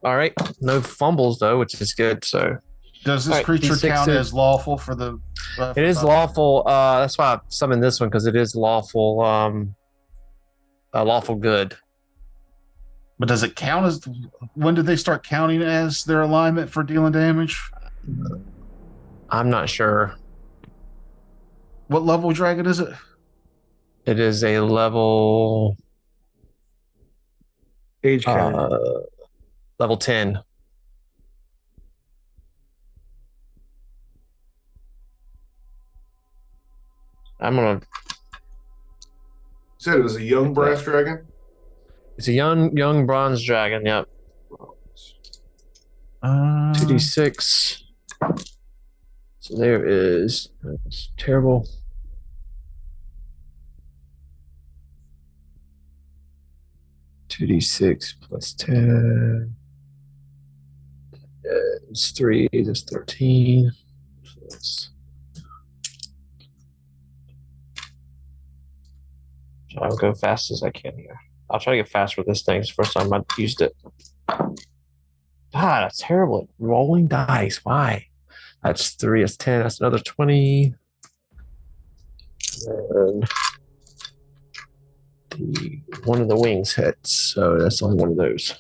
[SPEAKER 3] All right. No fumbles though, which is good. So
[SPEAKER 2] Does this
[SPEAKER 3] All right,
[SPEAKER 2] creature
[SPEAKER 3] D6
[SPEAKER 2] count
[SPEAKER 3] is-
[SPEAKER 2] as lawful for the?
[SPEAKER 3] it is lawful. That's why I summoned this one, because it is lawful. Lawful good.
[SPEAKER 2] But does it count as? When did they start counting as their alignment for dealing damage?
[SPEAKER 3] I'm not sure.
[SPEAKER 2] What level dragon is it?
[SPEAKER 3] It is a level
[SPEAKER 5] Age count.
[SPEAKER 3] level 10. I'm gonna.
[SPEAKER 4] Said it was a young brass dragon.
[SPEAKER 3] It's a young bronze dragon. Yep. 2d6. So there is. That's terrible. Two d6 plus 10. It's 3. That's 13. So that's. I'll go fast as I can here. I'll try to get fast with this thing. It's the first time I've used it. God, that's terrible at rolling dice. Why? That's 3. That's 10. That's another 20. And one of the wings hits, so that's only one of those.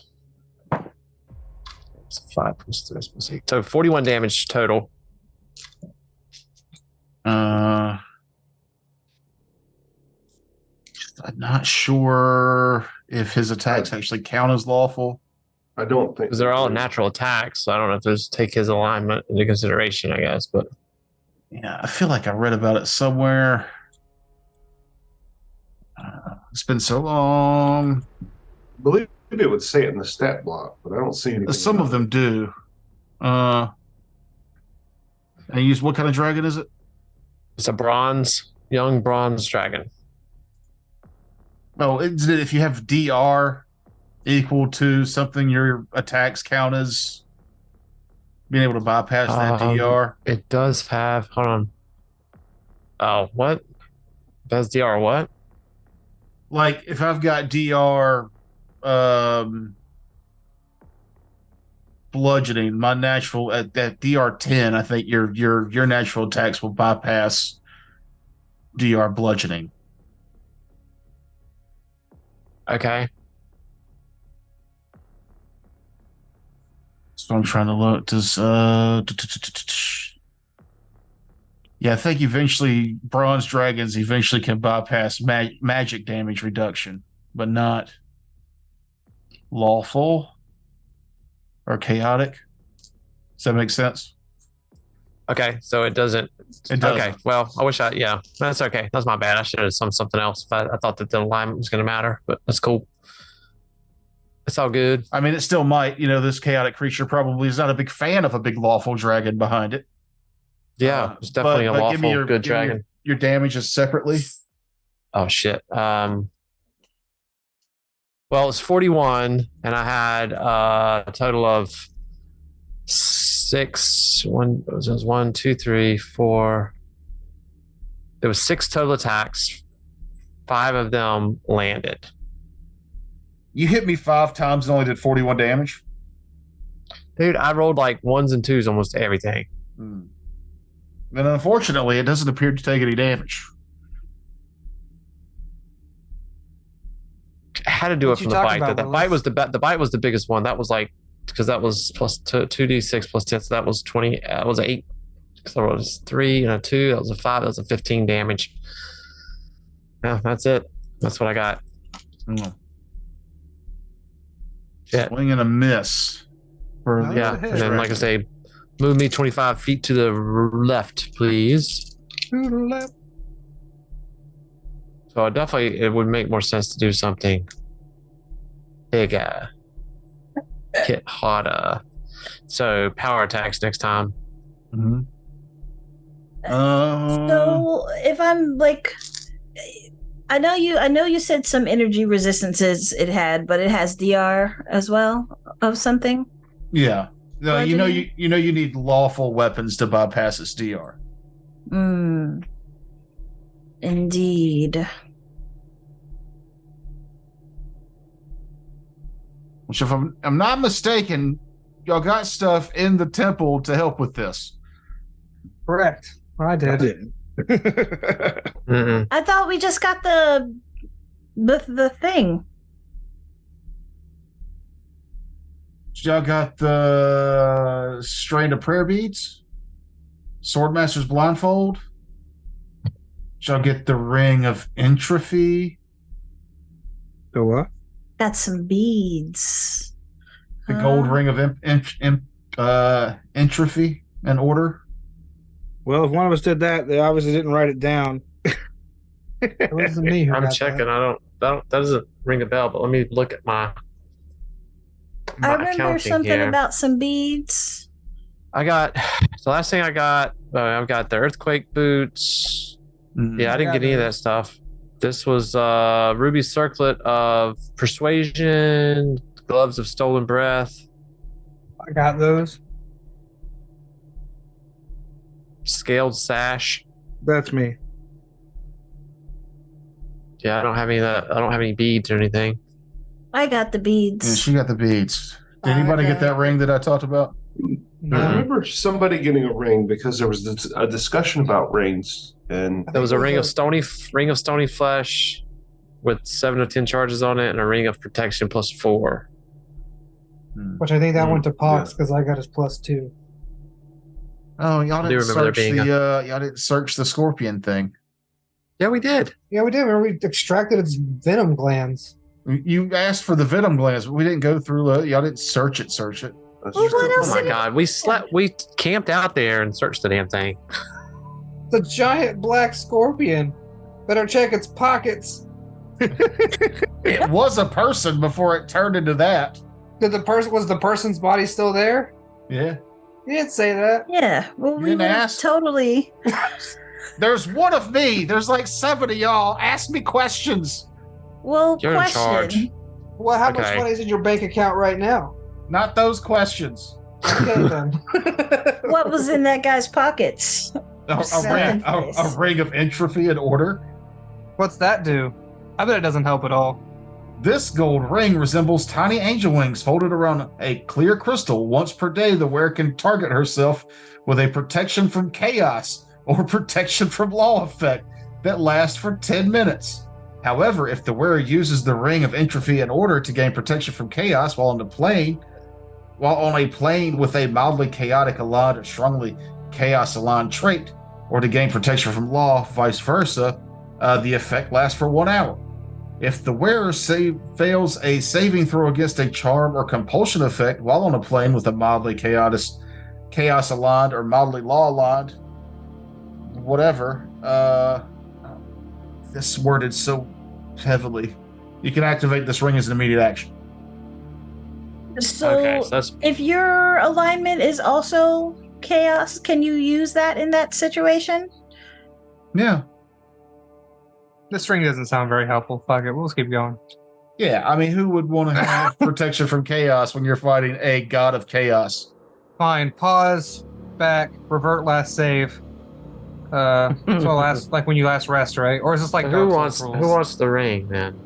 [SPEAKER 3] It's 5 plus 3 plus 8. So 41 damage total.
[SPEAKER 2] I'm not sure if his attacks actually count as lawful.
[SPEAKER 4] I don't think
[SPEAKER 3] Because they're all natural attacks, so I don't know if there's take his alignment into consideration, I guess. But
[SPEAKER 2] Yeah, I feel like I read about it somewhere. It's been so long.
[SPEAKER 4] I believe it would say it in the stat block, but I don't see anything.
[SPEAKER 2] Some of them do. And use what kind of dragon is it?
[SPEAKER 3] it's a young bronze dragon.
[SPEAKER 2] Oh, if you have DR equal to something, your attacks count as being able to bypass that DR.
[SPEAKER 3] It does have. Hold on. Oh, what? Does DR what?
[SPEAKER 2] Like if I've got DR bludgeoning, my natural at DR 10, I think your natural attacks will bypass DR bludgeoning.
[SPEAKER 3] Okay.
[SPEAKER 2] So I'm trying to look. Does yeah, I think eventually bronze dragons eventually can bypass magic damage reduction, but not lawful or chaotic. Does that make sense?
[SPEAKER 3] Okay, so it doesn't.
[SPEAKER 2] It doesn't.
[SPEAKER 3] Okay, well, I wish yeah, that's okay. That's my bad. I should have summed something else. I thought that the alignment was going to matter, but that's cool. It's all good.
[SPEAKER 2] I mean, it still might. This chaotic creature probably is not a big fan of a big lawful dragon behind it.
[SPEAKER 3] Yeah, it's definitely a
[SPEAKER 2] but give me
[SPEAKER 3] lawful good dragon.
[SPEAKER 2] Your damages separately.
[SPEAKER 3] Oh shit. Well, it's 41, and I had a total of 6. It was 1, 2, 3, 4. There was 6 total attacks. 5 of them landed.
[SPEAKER 2] You hit me 5 times and only did 41 damage.
[SPEAKER 3] Dude, I rolled like 1s and 2s almost everything.
[SPEAKER 2] Then unfortunately, it doesn't appear to take any damage.
[SPEAKER 3] I had to do
[SPEAKER 7] What
[SPEAKER 3] it
[SPEAKER 7] you
[SPEAKER 3] from the
[SPEAKER 7] talking
[SPEAKER 3] bite.
[SPEAKER 7] about,
[SPEAKER 3] The bite was the biggest one. That was like, because that was plus 2d6 plus 10, so that was 20. It was 8. So it was 3 and a 2. That was a 5. That was a 15 damage. Yeah, that's it. That's what I got. Shit.
[SPEAKER 2] Swing and a miss.
[SPEAKER 3] Yeah, and then like I say, move me 25 feet to the left, please.
[SPEAKER 7] To the left.
[SPEAKER 3] So it would make more sense to do something bigger, hit harder. So power attacks next time.
[SPEAKER 2] Mm-hmm.
[SPEAKER 1] So if I'm like, I know you said some energy resistances it had, but it has DR as well of something.
[SPEAKER 2] Yeah. No,
[SPEAKER 1] Bludgeoning?
[SPEAKER 2] you need lawful weapons to bypass its DR.
[SPEAKER 1] Indeed.
[SPEAKER 2] Which, if I'm not mistaken, y'all got stuff in the temple to help with this.
[SPEAKER 7] Correct. I did.
[SPEAKER 1] I thought we just got the thing.
[SPEAKER 2] Y'all got the strain of prayer beads, Swordmaster's blindfold. Y'all get the ring of entropy.
[SPEAKER 5] The what?
[SPEAKER 1] Got some beads.
[SPEAKER 2] The gold ring of entropy and order.
[SPEAKER 5] Well, if one of us did that, they obviously didn't write it down.
[SPEAKER 7] It wasn't me who
[SPEAKER 3] I'm
[SPEAKER 7] got
[SPEAKER 3] checking.
[SPEAKER 7] that.
[SPEAKER 3] That doesn't ring a bell, but let me look at my
[SPEAKER 1] I remember
[SPEAKER 3] accounting
[SPEAKER 1] something
[SPEAKER 3] here.
[SPEAKER 1] about some beads.
[SPEAKER 3] I got the last thing I got. I've got the earthquake boots. Yeah, I didn't get any of that stuff. This was ruby circlet of persuasion, gloves of stolen breath,
[SPEAKER 7] I got those.
[SPEAKER 3] scaled sash.
[SPEAKER 5] That's me.
[SPEAKER 3] Yeah, I don't have any of that. I don't have any beads or anything.
[SPEAKER 1] I got the beads.
[SPEAKER 2] Yeah, she got the beads. Did anybody get that ring that I talked about?
[SPEAKER 4] I remember somebody getting a ring because there was a discussion about rings, and
[SPEAKER 3] There was a ring of stony flesh with 7 of 10 charges on it, and a ring of protection plus 4.
[SPEAKER 7] Which I think that went to Pox
[SPEAKER 4] Yeah.
[SPEAKER 7] because I got his +2.
[SPEAKER 2] Oh, y'all
[SPEAKER 3] I do
[SPEAKER 2] didn't
[SPEAKER 3] remember there
[SPEAKER 2] search
[SPEAKER 3] being
[SPEAKER 2] y'all didn't search the scorpion thing.
[SPEAKER 3] Yeah, we did.
[SPEAKER 7] Yeah, we did. Remember we extracted its venom glands.
[SPEAKER 2] You asked for the venom glands, but we didn't go through it. Y'all didn't search it.
[SPEAKER 4] that's
[SPEAKER 1] Well,
[SPEAKER 4] true.
[SPEAKER 1] what else
[SPEAKER 3] Oh my
[SPEAKER 1] did it-
[SPEAKER 3] god, we camped out there and searched the damn thing.
[SPEAKER 7] It's a giant black scorpion. Better check its pockets.
[SPEAKER 2] It was a person before it turned into that.
[SPEAKER 7] Was the person's body still there?
[SPEAKER 2] Yeah.
[SPEAKER 7] You didn't say that.
[SPEAKER 1] Yeah. Well,
[SPEAKER 2] You
[SPEAKER 1] we
[SPEAKER 2] didn't
[SPEAKER 1] were
[SPEAKER 2] ask?
[SPEAKER 1] totally.
[SPEAKER 2] There's one of me. There's like 7 of y'all. Ask me questions.
[SPEAKER 1] Well,
[SPEAKER 3] You're in
[SPEAKER 1] question.
[SPEAKER 3] charge.
[SPEAKER 7] Well, how much
[SPEAKER 3] Okay.
[SPEAKER 7] money is in your bank account right now?
[SPEAKER 2] Not those questions.
[SPEAKER 7] Okay, then.
[SPEAKER 1] What was in that guy's pockets?
[SPEAKER 2] A ring of entropy and order.
[SPEAKER 7] What's that do? I bet it doesn't help at all.
[SPEAKER 2] This gold ring resembles tiny angel wings folded around a clear crystal. Once per day, the wearer can target herself with a protection from chaos or protection from law effect that lasts for 10 minutes. However, if the wearer uses the ring of entropy and order to gain protection from chaos while on a plane with a mildly chaotic aligned or strongly chaos aligned trait, or to gain protection from law, vice versa, the effect lasts for 1 hour. If the wearer fails a saving throw against a charm or compulsion effect while on a plane with a mildly chaos aligned or mildly law aligned, whatever, this worded so heavily, you can activate this ring as an immediate action.
[SPEAKER 1] So,
[SPEAKER 3] so that's
[SPEAKER 1] if your alignment is also chaos, can you use that in that situation?
[SPEAKER 2] Yeah.
[SPEAKER 7] This ring doesn't sound very helpful. Fuck it. We'll just keep going.
[SPEAKER 2] Yeah. I mean, who would want to have protection from chaos when you're fighting a god of chaos?
[SPEAKER 7] Fine. Pause. Back. Revert. Last save. So last, like when you last rest, right? Or is this like
[SPEAKER 3] so
[SPEAKER 7] Dark
[SPEAKER 3] who
[SPEAKER 7] Souls
[SPEAKER 3] wants
[SPEAKER 7] rules?
[SPEAKER 3] the ring, man?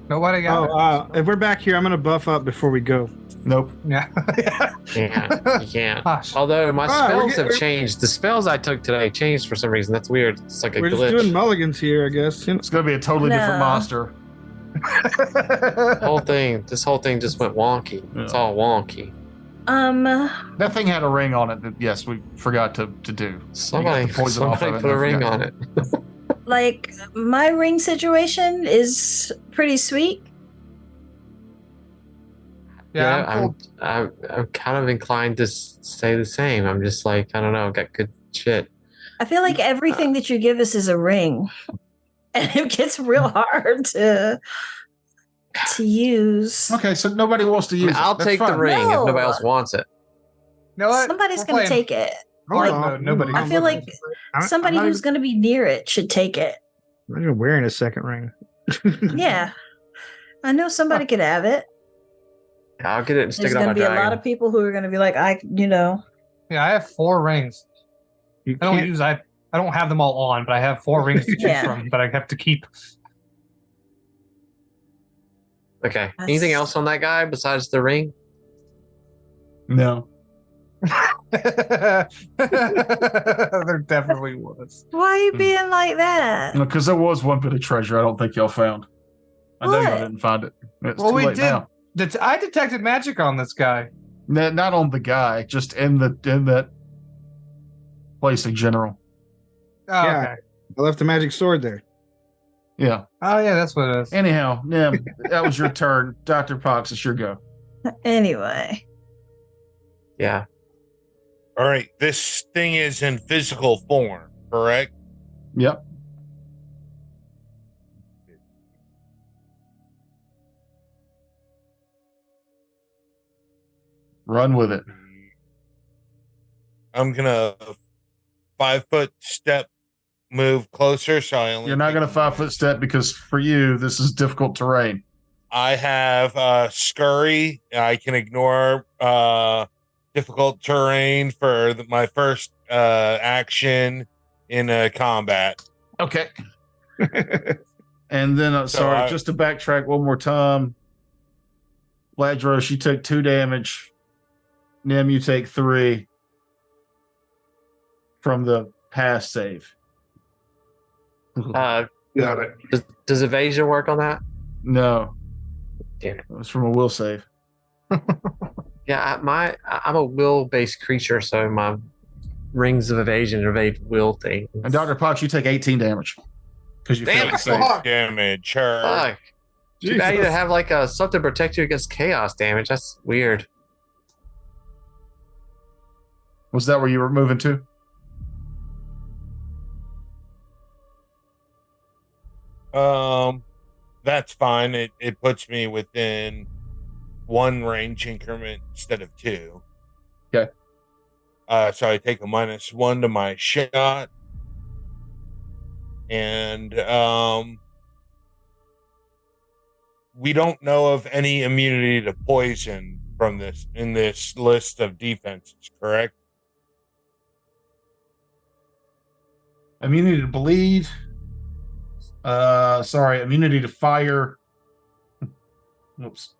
[SPEAKER 7] Nobody got it.
[SPEAKER 5] If we're back here, I'm gonna buff up before we go.
[SPEAKER 2] Nope.
[SPEAKER 7] Yeah.
[SPEAKER 3] You can't.
[SPEAKER 7] Gosh.
[SPEAKER 3] Although my spells have
[SPEAKER 5] we're-
[SPEAKER 3] changed. The spells I took today changed for some reason. That's weird. It's like a
[SPEAKER 5] We're
[SPEAKER 3] glitch.
[SPEAKER 5] just doing mulligans here, I guess.
[SPEAKER 2] It's going to be a totally different
[SPEAKER 1] No.
[SPEAKER 2] monster.
[SPEAKER 3] This whole thing just went wonky. It's
[SPEAKER 2] Yeah.
[SPEAKER 3] all wonky.
[SPEAKER 2] That thing had a ring on it that, yes, we forgot to do.
[SPEAKER 3] Somebody,
[SPEAKER 2] You got the poison off
[SPEAKER 3] somebody
[SPEAKER 2] of it,
[SPEAKER 3] put a
[SPEAKER 2] and I
[SPEAKER 3] ring
[SPEAKER 2] forgot.
[SPEAKER 3] on it.
[SPEAKER 1] like my ring situation is pretty sweet.
[SPEAKER 7] Yeah, I'm cool.
[SPEAKER 3] I'm kind of inclined to say the same. I'm just like, I don't know, got good shit.
[SPEAKER 1] I feel like everything that you give us is a ring, and it gets real hard to use.
[SPEAKER 2] Okay, so nobody wants to
[SPEAKER 3] I
[SPEAKER 2] use
[SPEAKER 3] mean,
[SPEAKER 2] it.
[SPEAKER 3] I'll
[SPEAKER 2] That's
[SPEAKER 3] take the
[SPEAKER 2] fine.
[SPEAKER 3] ring if
[SPEAKER 1] No.
[SPEAKER 3] nobody else wants it.
[SPEAKER 7] You know what?
[SPEAKER 1] Somebody's
[SPEAKER 7] We're
[SPEAKER 1] going to
[SPEAKER 7] playing
[SPEAKER 1] take it.
[SPEAKER 7] hard
[SPEAKER 5] Hold on,
[SPEAKER 7] mode. Nobody.
[SPEAKER 1] I feel like somebody who's going to be near it should take it.
[SPEAKER 5] I'm not even wearing a second ring.
[SPEAKER 1] Yeah, I know somebody could have it.
[SPEAKER 3] I'll get it and stick
[SPEAKER 1] There's
[SPEAKER 3] it on
[SPEAKER 1] going
[SPEAKER 3] my
[SPEAKER 1] to be a
[SPEAKER 3] dragon.
[SPEAKER 1] lot of people who are going to be like,
[SPEAKER 7] Yeah, I have 4 rings.
[SPEAKER 5] You
[SPEAKER 7] I don't
[SPEAKER 5] can't-
[SPEAKER 7] use. I don't have them all on, but I have 4 rings to choose
[SPEAKER 1] Yeah.
[SPEAKER 7] from that I have to keep.
[SPEAKER 3] Okay.
[SPEAKER 1] That's-
[SPEAKER 3] Anything else on that guy besides the ring?
[SPEAKER 2] No.
[SPEAKER 7] There definitely was.
[SPEAKER 1] why are you being like that?
[SPEAKER 2] Because there was one bit of treasure I don't think y'all found. I know y'all
[SPEAKER 1] What?
[SPEAKER 2] didn't find it. It's
[SPEAKER 7] Well,
[SPEAKER 2] too
[SPEAKER 7] we
[SPEAKER 2] late
[SPEAKER 7] did.
[SPEAKER 2] now.
[SPEAKER 7] I detected magic on this guy.
[SPEAKER 2] Not on the guy, just in that place in general.
[SPEAKER 7] Oh,
[SPEAKER 5] Yeah.
[SPEAKER 7] okay.
[SPEAKER 5] I left a magic sword there.
[SPEAKER 2] Yeah.
[SPEAKER 7] Oh, yeah, that's what it is.
[SPEAKER 2] Anyhow, that was your turn. Dr. Pox, it's your go.
[SPEAKER 1] Anyway,
[SPEAKER 3] Yeah.
[SPEAKER 6] All right, this thing is in physical form, correct?
[SPEAKER 2] Yep. Run with it.
[SPEAKER 6] I'm gonna 5-foot step move closer, so I only.
[SPEAKER 2] You're not going to 5-foot step because for you, this is difficult terrain.
[SPEAKER 6] I have scurry. I can ignore difficult terrain for my first action in combat.
[SPEAKER 2] Okay. And then, sorry, just to backtrack one more time. Vladros, you took 2 damage. Nim, you take 3 from the pass save.
[SPEAKER 4] Got it.
[SPEAKER 3] Does evasion work on that?
[SPEAKER 2] No.
[SPEAKER 3] Damn it.
[SPEAKER 2] It was from a will save.
[SPEAKER 3] Yeah, I'm a will-based creature, so my rings of evasion evade will things.
[SPEAKER 2] And Dr. Pox, you take 18 damage. Because you failed
[SPEAKER 3] Damn
[SPEAKER 2] the
[SPEAKER 3] it.
[SPEAKER 2] save.
[SPEAKER 6] Damage.
[SPEAKER 3] Fuck. Too bad you to have like something to protect you against chaos damage. That's weird.
[SPEAKER 2] Was that where you were moving to?
[SPEAKER 6] That's fine. It puts me within 1 range increment instead of 2.
[SPEAKER 2] Okay.
[SPEAKER 6] So I take a -1 to my shot, and we don't know of any immunity to poison from this in this list of defenses, correct?
[SPEAKER 2] Immunity to bleed. Immunity to fire. Oops.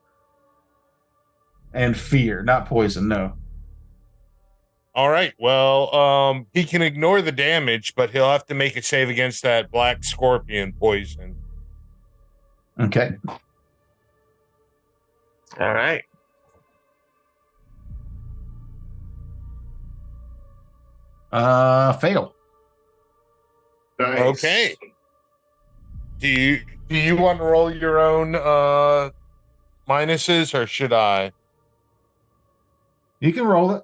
[SPEAKER 2] And fear, not poison, no.
[SPEAKER 6] All right. Well, he can ignore the damage, but he'll have to make a save against that black scorpion poison.
[SPEAKER 2] Okay.
[SPEAKER 3] All right.
[SPEAKER 2] Fail.
[SPEAKER 4] Nice.
[SPEAKER 6] Okay. Do you want to roll your own minuses, or should I?
[SPEAKER 2] You can roll it.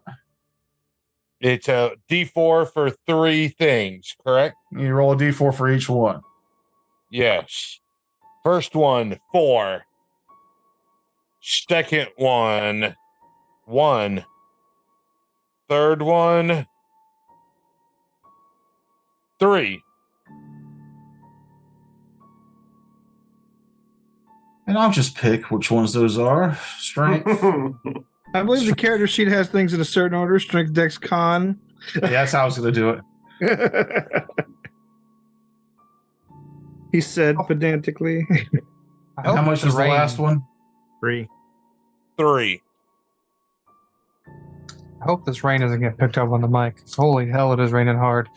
[SPEAKER 6] It's a D4 for 3 things, correct?
[SPEAKER 2] You roll a d4 for each one.
[SPEAKER 6] Yes. First one, 4. Second one, 1. Third one, 3.
[SPEAKER 2] And I'll just pick which ones those are. Strength.
[SPEAKER 5] I believe the character sheet has things in a certain order: strength, dex, con.
[SPEAKER 2] Yeah, that's how I was going to do it.
[SPEAKER 5] He said pedantically.
[SPEAKER 2] How much was the last one?
[SPEAKER 5] 3.
[SPEAKER 6] 3.
[SPEAKER 7] I hope this rain doesn't get picked up on the mic. Holy hell, it is raining hard.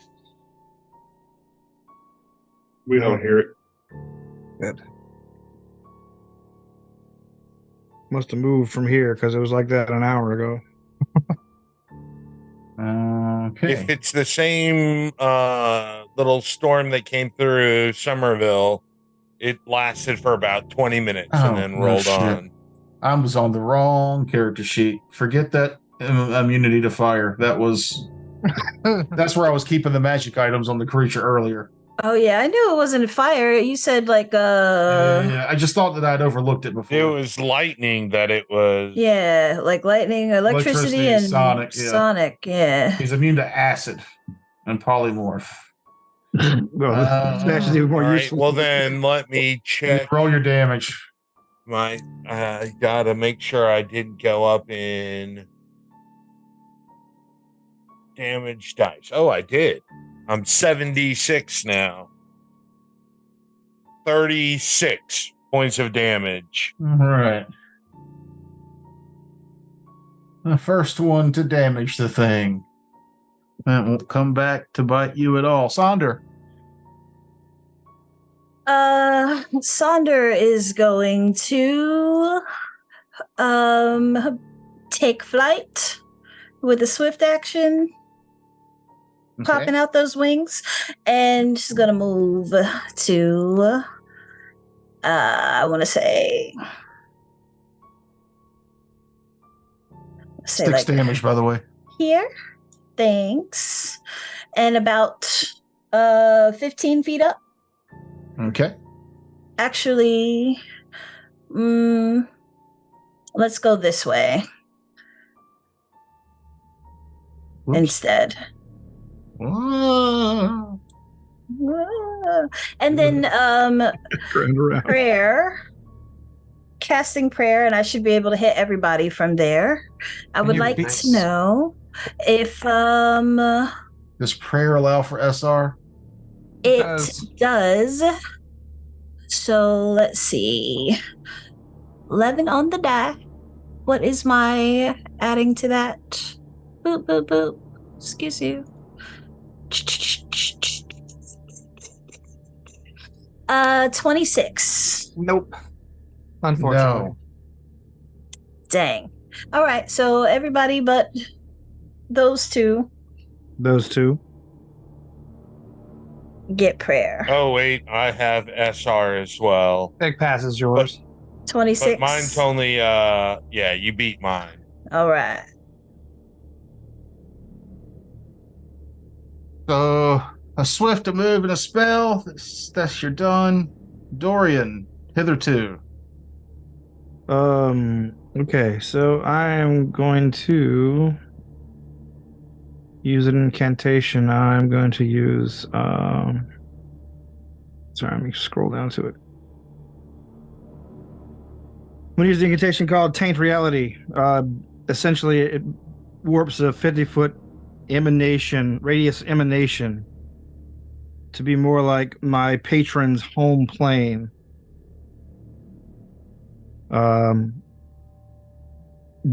[SPEAKER 4] We don't hear it.
[SPEAKER 5] Good. Must have moved from here because it was like that an hour ago.
[SPEAKER 2] Okay.
[SPEAKER 6] If it's the same little storm that came through Somerville, it lasted for about 20 minutes and then rolled on.
[SPEAKER 2] I was on the wrong character sheet. Forget that immunity to fire. That's where I was keeping the magic items on the creature earlier.
[SPEAKER 1] Oh yeah, I knew it wasn't fire. You said like
[SPEAKER 2] Yeah, I just thought that I'd overlooked it before.
[SPEAKER 6] It was lightning that it was.
[SPEAKER 1] Yeah, like lightning, electricity and
[SPEAKER 2] sonic.
[SPEAKER 1] Sonic, yeah.
[SPEAKER 2] He's immune to acid and polymorph.
[SPEAKER 5] Well, that's actually more
[SPEAKER 6] All right,
[SPEAKER 5] useful.
[SPEAKER 6] well then let me check.
[SPEAKER 2] Roll your damage.
[SPEAKER 6] I gotta make sure I didn't go up in damage dice. Oh, I did. I'm 76 now. 36 points of damage.
[SPEAKER 2] All right. The first one to damage the thing. That won't come back to bite you at all. Sonder.
[SPEAKER 1] Sonder is going to take flight with a swift action, popping out those wings, and she's gonna move to I want to say
[SPEAKER 2] 6
[SPEAKER 1] like
[SPEAKER 2] damage, by the way.
[SPEAKER 1] here. Thanks. And about 15 feet up.
[SPEAKER 2] Okay.
[SPEAKER 1] Actually, let's go this way instead.
[SPEAKER 2] Whoa.
[SPEAKER 1] And then prayer, casting prayer, and I should be able to hit everybody from there. I would like to know if
[SPEAKER 2] does prayer allow for SR?
[SPEAKER 1] It does. So let's see. 11 on the die. What is my adding to that? Boop, boop, boop. Excuse you. 26.
[SPEAKER 7] Nope. Unfortunately.
[SPEAKER 2] No.
[SPEAKER 1] Dang. All right. So everybody but those two.
[SPEAKER 5] Those two.
[SPEAKER 1] Get prayer.
[SPEAKER 6] Oh, wait. I have SR as well.
[SPEAKER 7] Big pass is yours.
[SPEAKER 1] 26.
[SPEAKER 6] But mine's only, yeah, you beat mine.
[SPEAKER 1] All right.
[SPEAKER 2] So a swift, a move, and a spell. That's your done. Dorian, hitherto.
[SPEAKER 5] Okay, so I am going to use an incantation. I'm going to use sorry, let me scroll down to it. I'm going to use the incantation called Taint Reality. Essentially, it warps a 50-foot radius emanation to be more like my patron's home plane.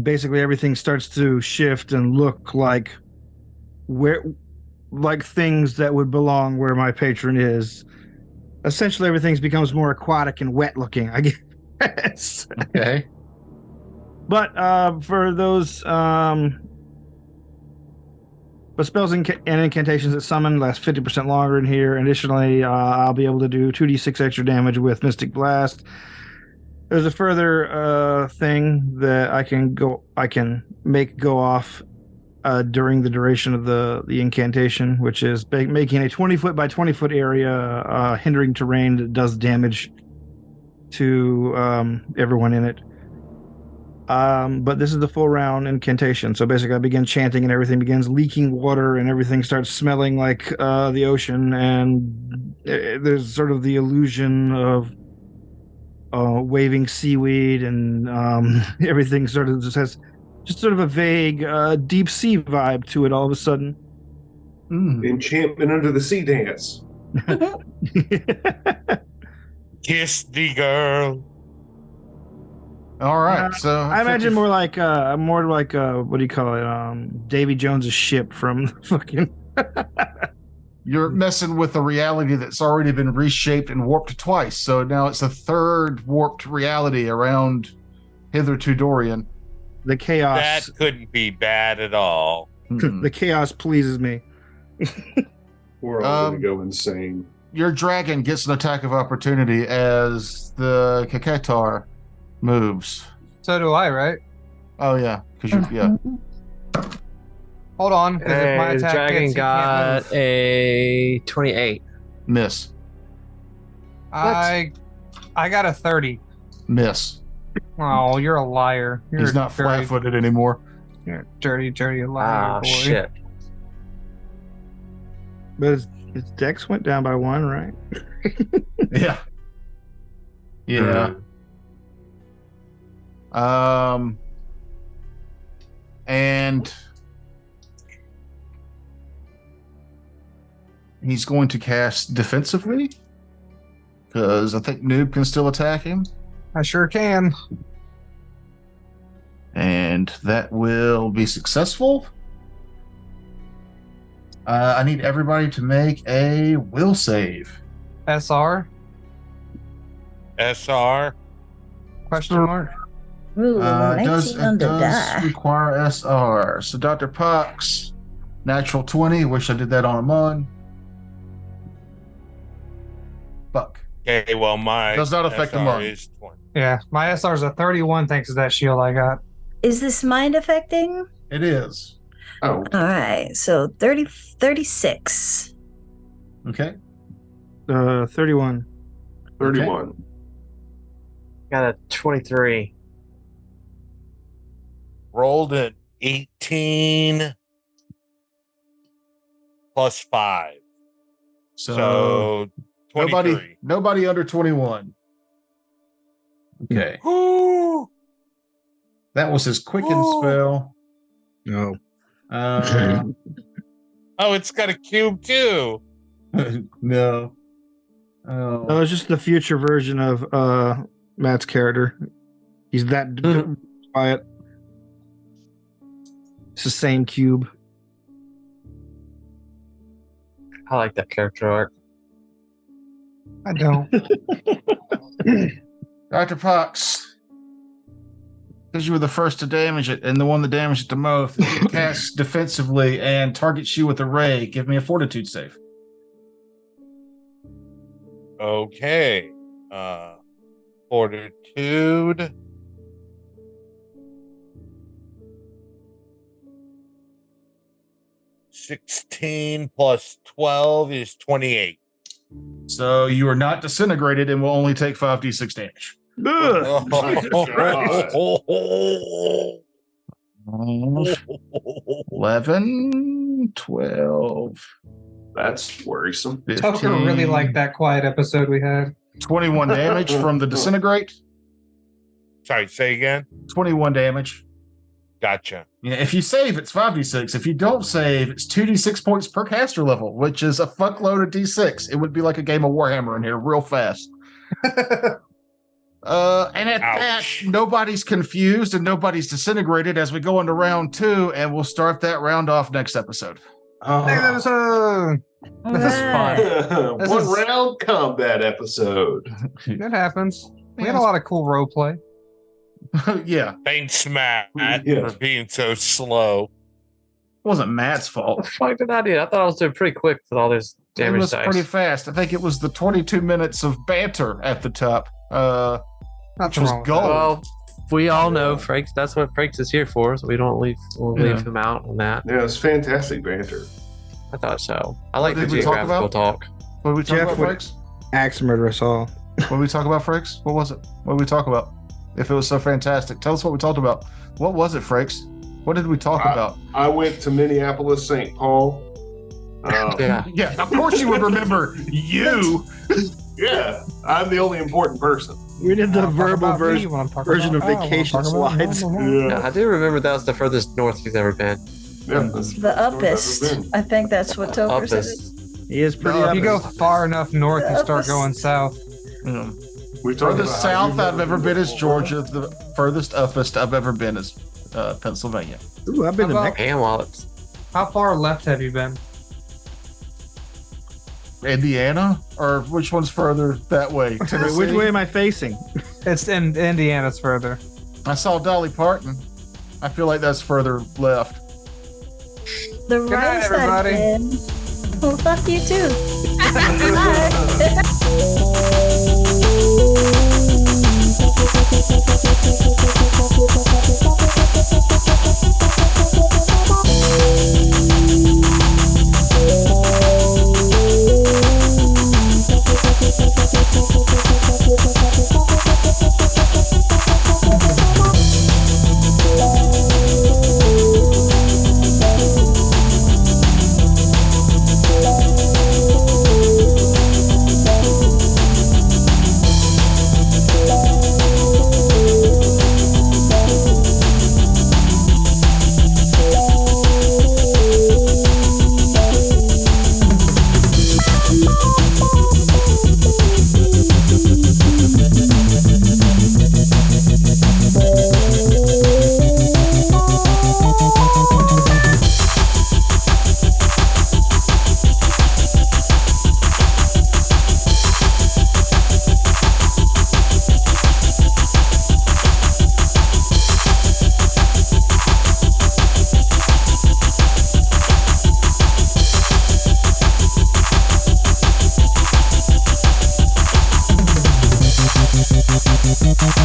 [SPEAKER 5] Basically everything starts to shift and look like things that would belong where my patron is. Essentially everything becomes more aquatic and wet looking, I guess.
[SPEAKER 2] Okay.
[SPEAKER 5] But for those but spells and incantations that summon last 50% longer in here. Additionally, I'll be able to do 2d6 extra damage with Mystic Blast. There's a further thing that I can make go off during the duration of the incantation, which is making a 20-foot by 20-foot area hindering terrain that does damage to everyone in it. But this is the full round incantation. So basically, I begin chanting, and everything begins leaking water, and everything starts smelling like the ocean. And there's sort of the illusion of waving seaweed, and everything sort of just has just sort of a vague deep sea vibe to it all of a sudden.
[SPEAKER 4] Enchantment under the sea dance.
[SPEAKER 6] Kiss the girl.
[SPEAKER 2] All right, so
[SPEAKER 5] I imagine more like what do you call it? Davy Jones's ship from fucking.
[SPEAKER 2] You're messing with a reality that's already been reshaped and warped twice. So now it's a third warped reality around hitherto Dorian.
[SPEAKER 5] The chaos.
[SPEAKER 6] That couldn't be bad at all.
[SPEAKER 5] The chaos pleases me.
[SPEAKER 4] We're all going to go insane.
[SPEAKER 2] Your dragon gets an attack of opportunity as the Kaketar moves.
[SPEAKER 7] So do I, right?
[SPEAKER 2] Oh yeah, because yeah.
[SPEAKER 7] Hold on, because if my
[SPEAKER 3] And
[SPEAKER 7] attack
[SPEAKER 3] dragon
[SPEAKER 7] hits, he can't
[SPEAKER 3] got
[SPEAKER 7] move.
[SPEAKER 3] a 28.
[SPEAKER 2] Miss.
[SPEAKER 7] I got a 30.
[SPEAKER 2] Miss.
[SPEAKER 7] Oh, you're a liar. You're
[SPEAKER 2] He's
[SPEAKER 7] a
[SPEAKER 2] not
[SPEAKER 7] dirty,
[SPEAKER 2] flat-footed anymore.
[SPEAKER 7] You're a dirty liar,
[SPEAKER 3] Ah,
[SPEAKER 7] boy.
[SPEAKER 3] shit.
[SPEAKER 5] But his dex went down by 1, right?
[SPEAKER 2] Yeah. Yeah. And he's going to cast defensively because I think Noob can still attack him.
[SPEAKER 7] I sure can.
[SPEAKER 2] And that will be successful. I need everybody to make a will save.
[SPEAKER 7] SR?
[SPEAKER 6] SR.
[SPEAKER 7] Question mark?
[SPEAKER 1] Ooh, 19 on the
[SPEAKER 2] does
[SPEAKER 1] die.
[SPEAKER 2] require SR. So Dr. Pox, natural 20. Wish I did that on a Mun. Fuck.
[SPEAKER 6] Okay, well, my
[SPEAKER 2] Does not affect the
[SPEAKER 6] SR
[SPEAKER 2] Mun.
[SPEAKER 6] is 20.
[SPEAKER 7] Yeah, my SR is a 31 thanks to that shield I got.
[SPEAKER 1] Is this mind affecting?
[SPEAKER 2] It is.
[SPEAKER 4] Oh,
[SPEAKER 1] All right, so 36.
[SPEAKER 2] Okay.
[SPEAKER 5] 31.
[SPEAKER 4] 31.
[SPEAKER 3] Got a 23.
[SPEAKER 6] Rolled an 18 plus 5. So 23.
[SPEAKER 2] Nobody under 21. Okay.
[SPEAKER 6] Woo!
[SPEAKER 2] That was his quicken
[SPEAKER 6] Ooh.
[SPEAKER 2] spell.
[SPEAKER 5] No.
[SPEAKER 6] Oh, it's got a cube too.
[SPEAKER 2] No. Oh.
[SPEAKER 5] No, it's just the future version of Matt's character. He's that quiet. It's the same cube.
[SPEAKER 3] I like that character arc.
[SPEAKER 7] I don't.
[SPEAKER 2] Dr. Pox, because you were the first to damage it and the one that damaged it the most, it casts defensively and targets you with a ray. Give me a fortitude save.
[SPEAKER 6] Okay. Fortitude. $16 plus 12 is 28.
[SPEAKER 2] So you are not disintegrated and will only take 5d6 damage.
[SPEAKER 6] Oh.
[SPEAKER 2] 11, 12,
[SPEAKER 4] That's worrisome.
[SPEAKER 2] 15,
[SPEAKER 7] Tucker really liked that quiet episode we had.
[SPEAKER 2] 21 damage from the disintegrate.
[SPEAKER 6] Sorry, say again.
[SPEAKER 2] 21 damage.
[SPEAKER 6] Gotcha.
[SPEAKER 2] Yeah, if you save, it's 5d6. If you don't save, it's 2d6 points per caster level, which is a fuckload of d6. It would be like a game of Warhammer in here real fast. And at that, nobody's confused and nobody's disintegrated as we go into round 2, and we'll start that round off next episode.
[SPEAKER 7] Next episode. This is fun. This
[SPEAKER 4] One
[SPEAKER 7] is-
[SPEAKER 4] round combat episode.
[SPEAKER 7] It happens. We had a lot of cool role play.
[SPEAKER 2] Yeah,
[SPEAKER 6] Thanks, Matt,
[SPEAKER 4] Yeah.
[SPEAKER 6] for being so slow.
[SPEAKER 2] it wasn't Matt's fault.
[SPEAKER 3] What the fuck did I do? I thought I was doing pretty quick with all this
[SPEAKER 2] It
[SPEAKER 3] damage
[SPEAKER 2] was
[SPEAKER 3] dice.
[SPEAKER 2] pretty fast. I think it was the 22 minutes of banter at the top.
[SPEAKER 7] Nothing
[SPEAKER 2] was
[SPEAKER 7] wrong with
[SPEAKER 2] gold.
[SPEAKER 7] that.
[SPEAKER 3] Well, we all know Frakes. That's what Frakes is here for. So we'll leave him out on that.
[SPEAKER 4] Yeah, it's fantastic banter.
[SPEAKER 3] I thought so. I like the
[SPEAKER 2] did we talk
[SPEAKER 3] geographical
[SPEAKER 2] about?
[SPEAKER 3] talk.
[SPEAKER 2] What did we talk
[SPEAKER 5] Jeff
[SPEAKER 2] about,
[SPEAKER 5] would-
[SPEAKER 2] Frakes?
[SPEAKER 5] Axe murder us all.
[SPEAKER 2] What did we talk about, Frakes? What was it? What did we talk about? if it was so fantastic. Tell us what we talked about. What was it, Frakes? What did we talk about?
[SPEAKER 4] I went to Minneapolis, St. Paul.
[SPEAKER 2] Yeah, of course you would remember you.
[SPEAKER 4] Yeah, I'm the only important person.
[SPEAKER 5] We did the verbal version of vacation slides.
[SPEAKER 3] Yeah, I do remember that was the furthest north he's ever been.
[SPEAKER 4] Yeah,
[SPEAKER 1] The uppest. I think that's what Toker said.
[SPEAKER 5] He is pretty
[SPEAKER 7] If
[SPEAKER 5] up.
[SPEAKER 7] you go far enough north, you start going south.
[SPEAKER 4] We talked
[SPEAKER 2] Furthest
[SPEAKER 4] about
[SPEAKER 2] south I've ever been is Georgia. The furthest uppest I've ever been is Pennsylvania.
[SPEAKER 5] Ooh, I've been to Mexico.
[SPEAKER 3] And wallops.
[SPEAKER 7] How far left have you been?
[SPEAKER 2] Indiana? Or which one's further that way? Tennessee?
[SPEAKER 5] Which way am I facing?
[SPEAKER 7] It's in Indiana's further.
[SPEAKER 2] I saw Dolly Parton. I feel like that's further left.
[SPEAKER 1] The
[SPEAKER 7] Good night,
[SPEAKER 1] rose
[SPEAKER 7] everybody.
[SPEAKER 1] that been. Well, fuck you too.
[SPEAKER 8] Thank you.